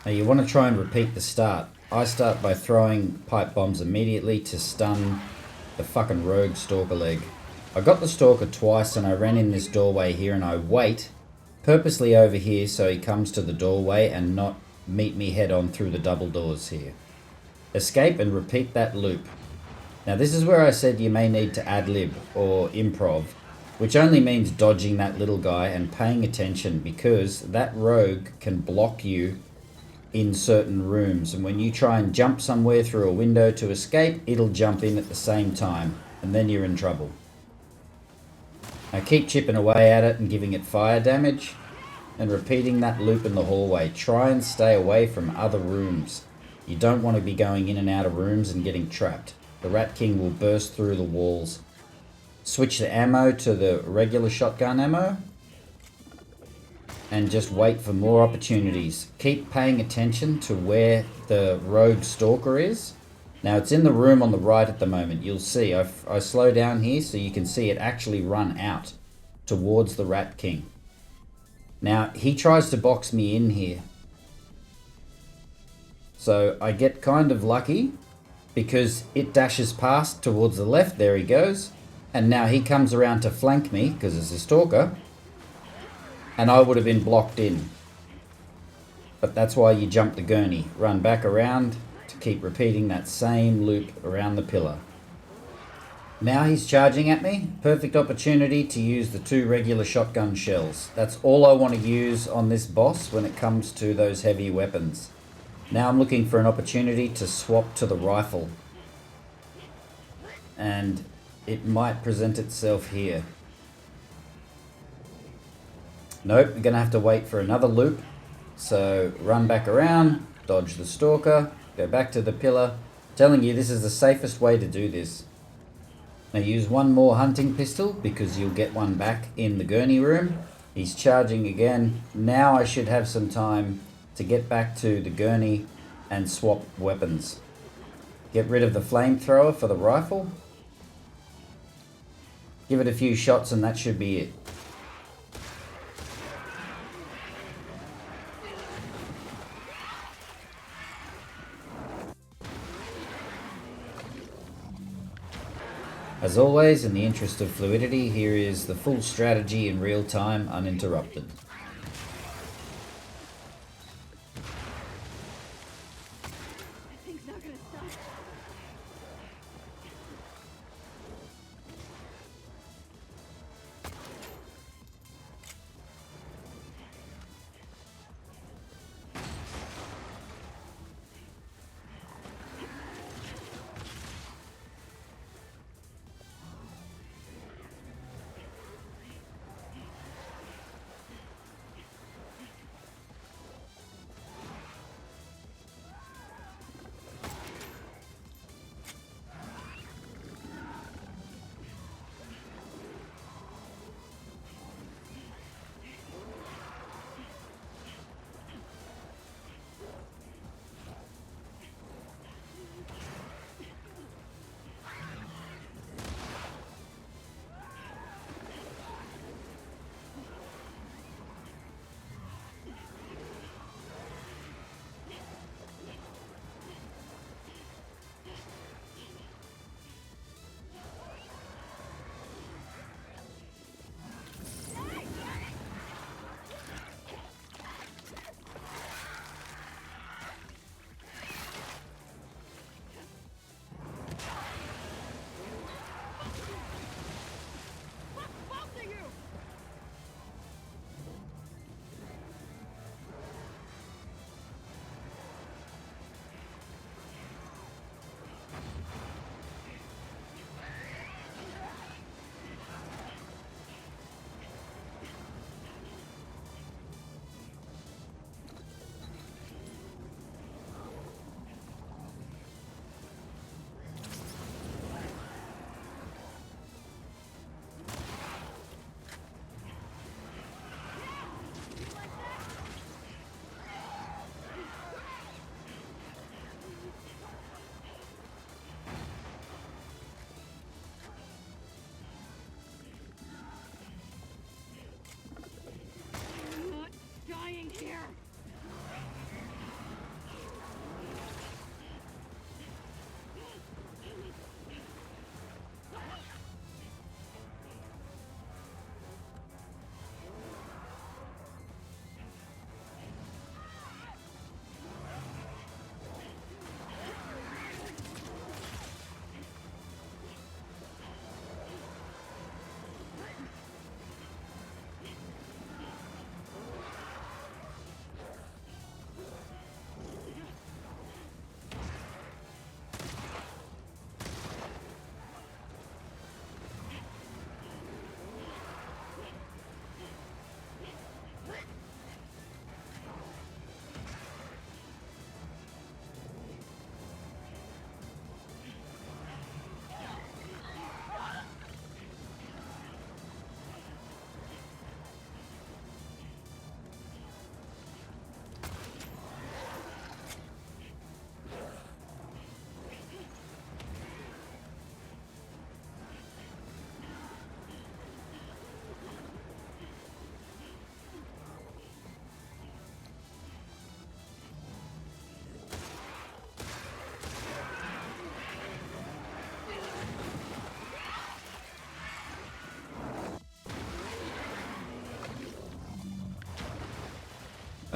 Now you want to try and repeat the start. I start by throwing pipe bombs immediately to stun the fucking rogue stalker leg. I got the stalker twice and I ran in this doorway here and I wait purposely over here so he comes to the doorway and not meet me head on through the double doors here. Escape and repeat that loop. Now this is where I said you may need to ad-lib or improv, which only means dodging that little guy and paying attention because that rogue can block you in certain rooms, and when you try and jump somewhere through a window to escape, it'll jump in at the same time and then you're in trouble. Now keep chipping away at it and giving it fire damage and repeating that loop in the hallway. Try and stay away from other rooms. You don't want to be going in and out of rooms and getting trapped. The Rat King will burst through the walls. Switch the ammo to the regular shotgun ammo and just wait for more opportunities. Keep paying attention to where the rogue stalker is. Now it's in the room on the right at the moment. You'll see I slow down here so you can see it actually run out towards the Rat King. Now he tries to box me in here. So I get kind of lucky because it dashes past towards the left. There he goes. And now he comes around to flank me because it's a stalker. And I would have been blocked in. But that's why you jump the gurney. Run back around to keep repeating that same loop around the pillar. Now he's charging at me. Perfect opportunity to use the 2 regular shotgun shells. That's all I want to use on this boss when it comes to those heavy weapons. Now I'm looking for an opportunity to swap to the rifle. And it might present itself here. Nope, we're going to have to wait for another loop. So run back around, dodge the stalker, go back to the pillar. I'm telling you, this is the safest way to do this. Now use one more hunting pistol because you'll get one back in the gurney room. He's charging again. Now I should have some time to get back to the gurney and swap weapons. Get rid of the flamethrower for the rifle. Give it a few shots and that should be it. As always, in the interest of fluidity, here is the full strategy in real time, uninterrupted. Thing's not gonna stop.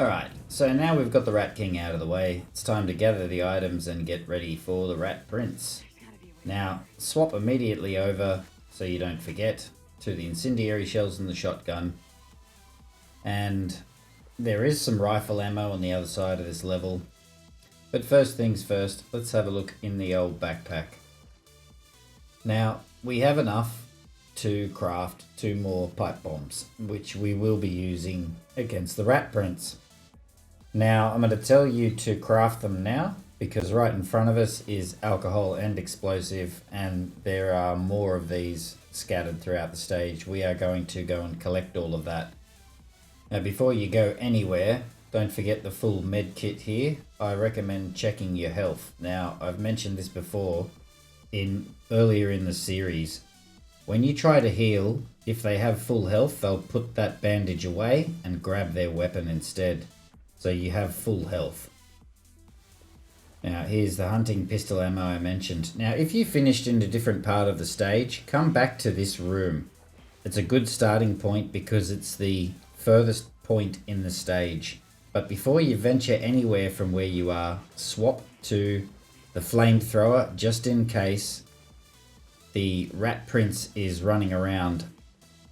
Alright, so now we've got the Rat King out of the way, it's time to gather the items and get ready for the Rat Prince. Now, swap immediately over, so you don't forget, to the incendiary shells and the shotgun. And there is some rifle ammo on the other side of this level. But first things first, let's have a look in the old backpack. Now, we have enough to craft 2 more pipe bombs, which we will be using against the Rat Prince. Now, I'm going to tell you to craft them now, because right in front of us is alcohol and explosive, and there are more of these scattered throughout the stage. We are going to go and collect all of that. Now, before you go anywhere, don't forget the full med kit here. I recommend checking your health. Now, I've mentioned this before earlier in the series. When you try to heal, if they have full health, they'll put that bandage away and grab their weapon instead. So you have full health. Now, here's the hunting pistol ammo I mentioned. Now, if you finished in a different part of the stage, come back to this room. It's a good starting point because it's the furthest point in the stage. But before you venture anywhere from where you are, swap to the flamethrower just in case the Rat Prince is running around,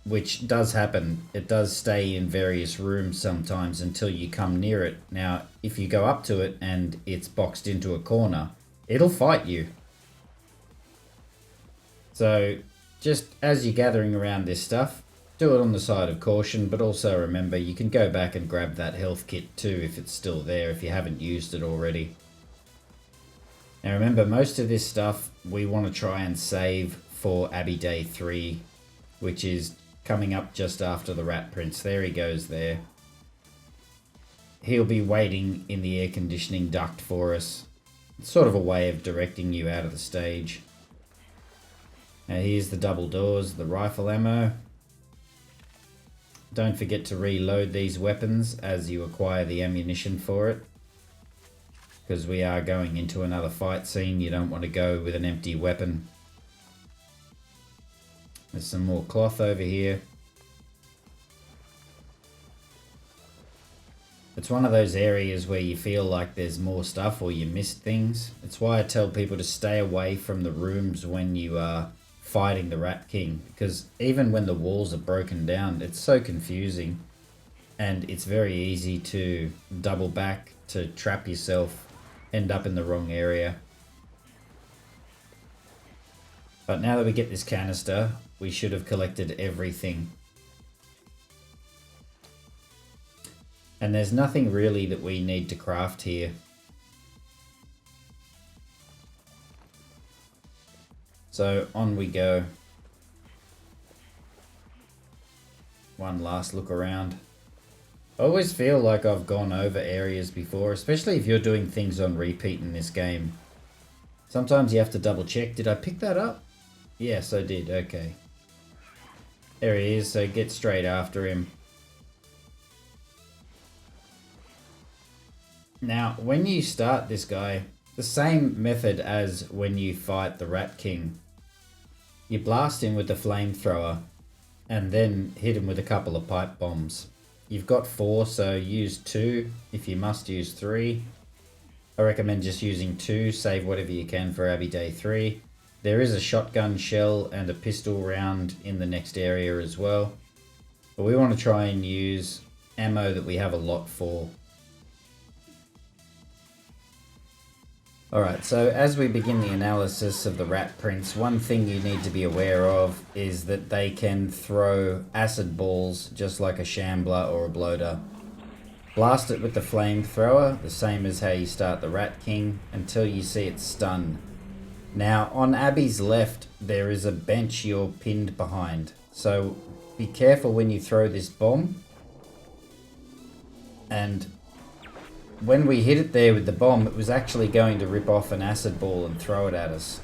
which does happen. It does stay in various rooms sometimes until you come near it. Now, if you go up to it and it's boxed into a corner, it'll fight you. So, just as you're gathering around this stuff, do it on the side of caution, but also remember you can go back and grab that health kit too if it's still there, if you haven't used it already. Now remember, most of this stuff we want to try and save for Abbey Day 3, which is coming up just after the Rat Prince. There he goes there. He'll be waiting in the air conditioning duct for us. It's sort of a way of directing you out of the stage. Now here's the double doors, the rifle ammo. Don't forget to reload these weapons as you acquire the ammunition for it, because we are going into another fight scene. You don't want to go with an empty weapon. There's some more cloth over here. It's one of those areas where you feel like there's more stuff or you missed things. It's why I tell people to stay away from the rooms when you are fighting the Rat King, because even when the walls are broken down, it's so confusing and it's very easy to double back, to trap yourself, end up in the wrong area. But now that we get this canister, we should have collected everything. And there's nothing really that we need to craft here. So on we go. One last look around. I always feel like I've gone over areas before, especially if you're doing things on repeat in this game. Sometimes you have to double check. Did I pick that up? Yes, I did. Okay. There he is, so get straight after him. Now, when you start this guy, the same method as when you fight the Rat King. You blast him with the flamethrower and then hit him with a couple of pipe bombs. You've got 4, so use 2 if you must use 3. I recommend just using 2, save whatever you can for Abbey Day 3. There is a shotgun shell and a pistol round in the next area as well. But we want to try and use ammo that we have a lot for. Alright, so as we begin the analysis of the Rat Prince, one thing you need to be aware of is that they can throw acid balls just like a shambler or a bloater. Blast it with the flamethrower, the same as how you start the Rat King, until you see it stun. Now, on Abby's left, there is a bench you're pinned behind, so be careful when you throw this bomb. And when we hit it there with the bomb, it was actually going to rip off an acid ball and throw it at us.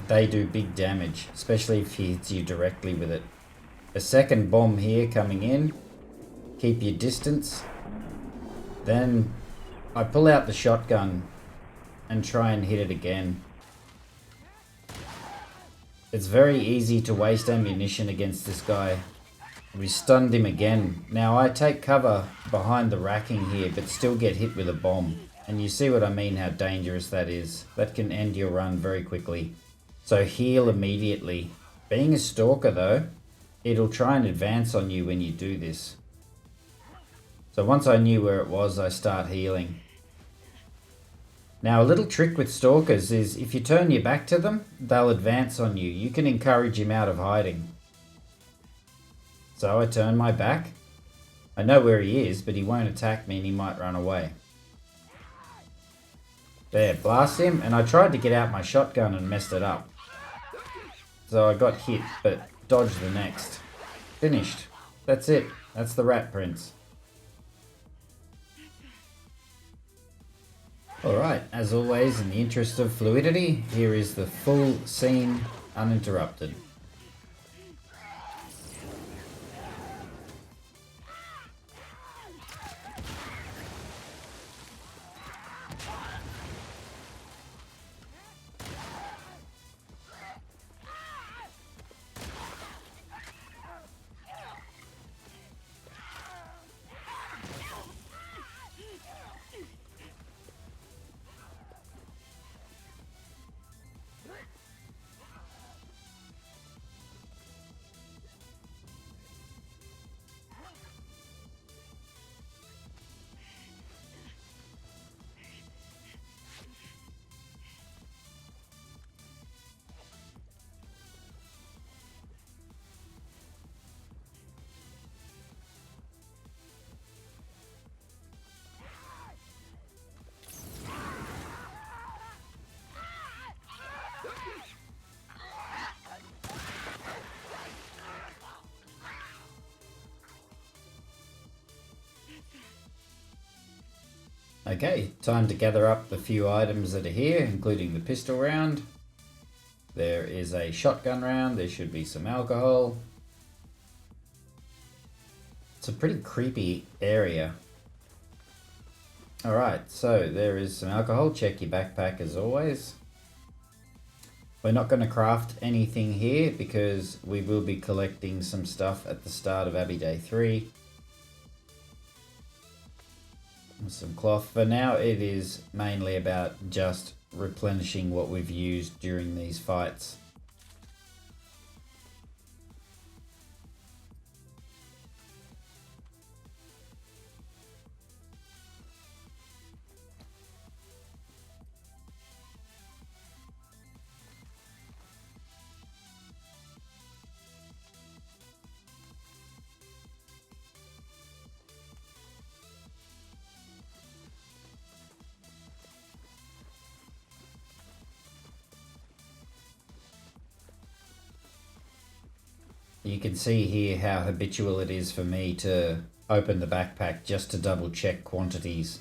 They do big damage, especially if he hits you directly with it. A second bomb here coming in. Keep your distance. Then I pull out the shotgun and try and hit it again. It's very easy to waste ammunition against this guy. We stunned him again. Now I take cover behind the racking here, but still get hit with a bomb. And you see what I mean, how dangerous that is. That can end your run very quickly. So heal immediately. Being a Stalker though, it'll try and advance on you when you do this. So once I knew where it was, I start healing. Now a little trick with Stalkers is if you turn your back to them, they'll advance on you. You can encourage him out of hiding. So I turn my back. I know where he is, but he won't attack me and he might run away. There, blast him, and I tried to get out my shotgun and messed it up. So I got hit, but dodged the next. Finished. That's it. That's the Rat Prince. Alright, as always, in the interest of fluidity, here is the full scene uninterrupted. Okay, time to gather up the few items that are here, including the pistol round. There is a shotgun round, there should be some alcohol. It's a pretty creepy area. Alright, so there is some alcohol, check your backpack as always. We're not going to craft anything here because we will be collecting some stuff at the start of Abbey Day 3. Some cloth. For now it is mainly about just replenishing what we've used during these fights. You can see here how habitual it is for me to open the backpack just to double check quantities.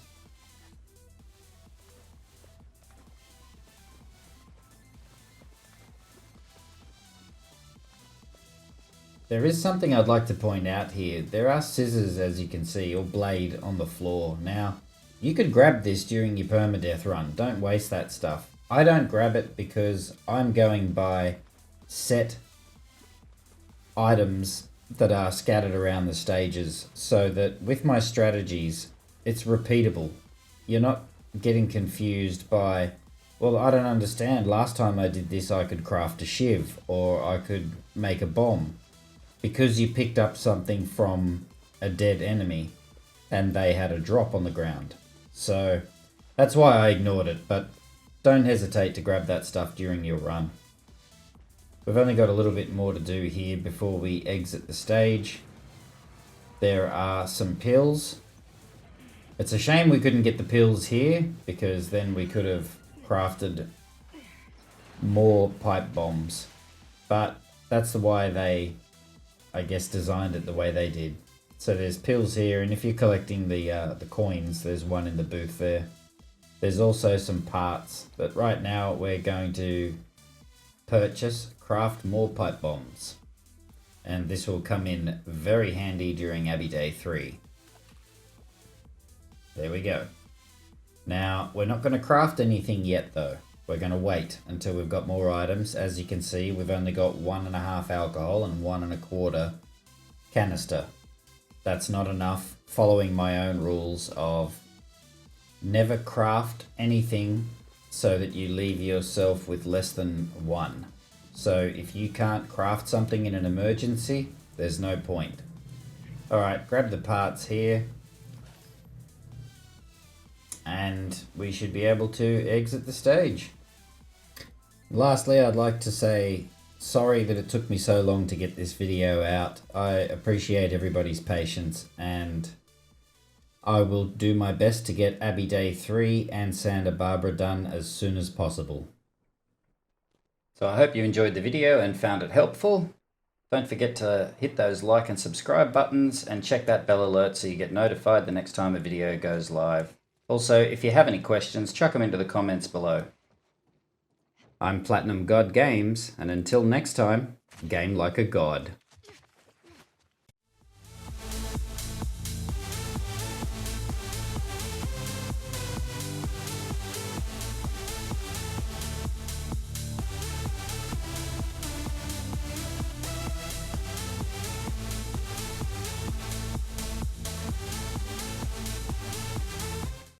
There is something I'd like to point out here. There are scissors, as you can see, or blade on the floor. Now, you could grab this during your permadeath run. Don't waste that stuff. I don't grab it because I'm going by set items that are scattered around the stages, so that with my strategies it's repeatable. You're not getting confused by, well, I don't understand, last time I did this I could craft a shiv or I could make a bomb, because you picked up something from a dead enemy and they had a drop on the ground. So that's why I ignored it, but don't hesitate to grab that stuff during your run. We've only got a little bit more to do here before we exit the stage. There are some pills. It's a shame we couldn't get the pills here, because then we could have crafted more pipe bombs. But that's why they, I guess, designed it the way they did. So there's pills here, and if you're collecting the coins, there's one in the booth there. There's also some parts, but right now we're going to craft more pipe bombs, and this will come in very handy during Abbey Day 3. There we go. Now we're not going to craft anything yet though. We're going to wait until we've got more items. As you can see, we've only got 1.5 alcohol and 1.25 canister. That's not enough. Following my own rules of never craft anything so that you leave yourself with less than 1. So if you can't craft something in an emergency, there's no point. Alright, grab the parts here. And we should be able to exit the stage. Lastly, I'd like to say sorry that it took me so long to get this video out. I appreciate everybody's patience, and I will do my best to get Abbey Day 3 and Santa Barbara done as soon as possible. So I hope you enjoyed the video and found it helpful. Don't forget to hit those like and subscribe buttons and check that bell alert so you get notified the next time a video goes live. Also, if you have any questions, chuck them into the comments below. I'm Platinum God Games, and until next time, game like a god.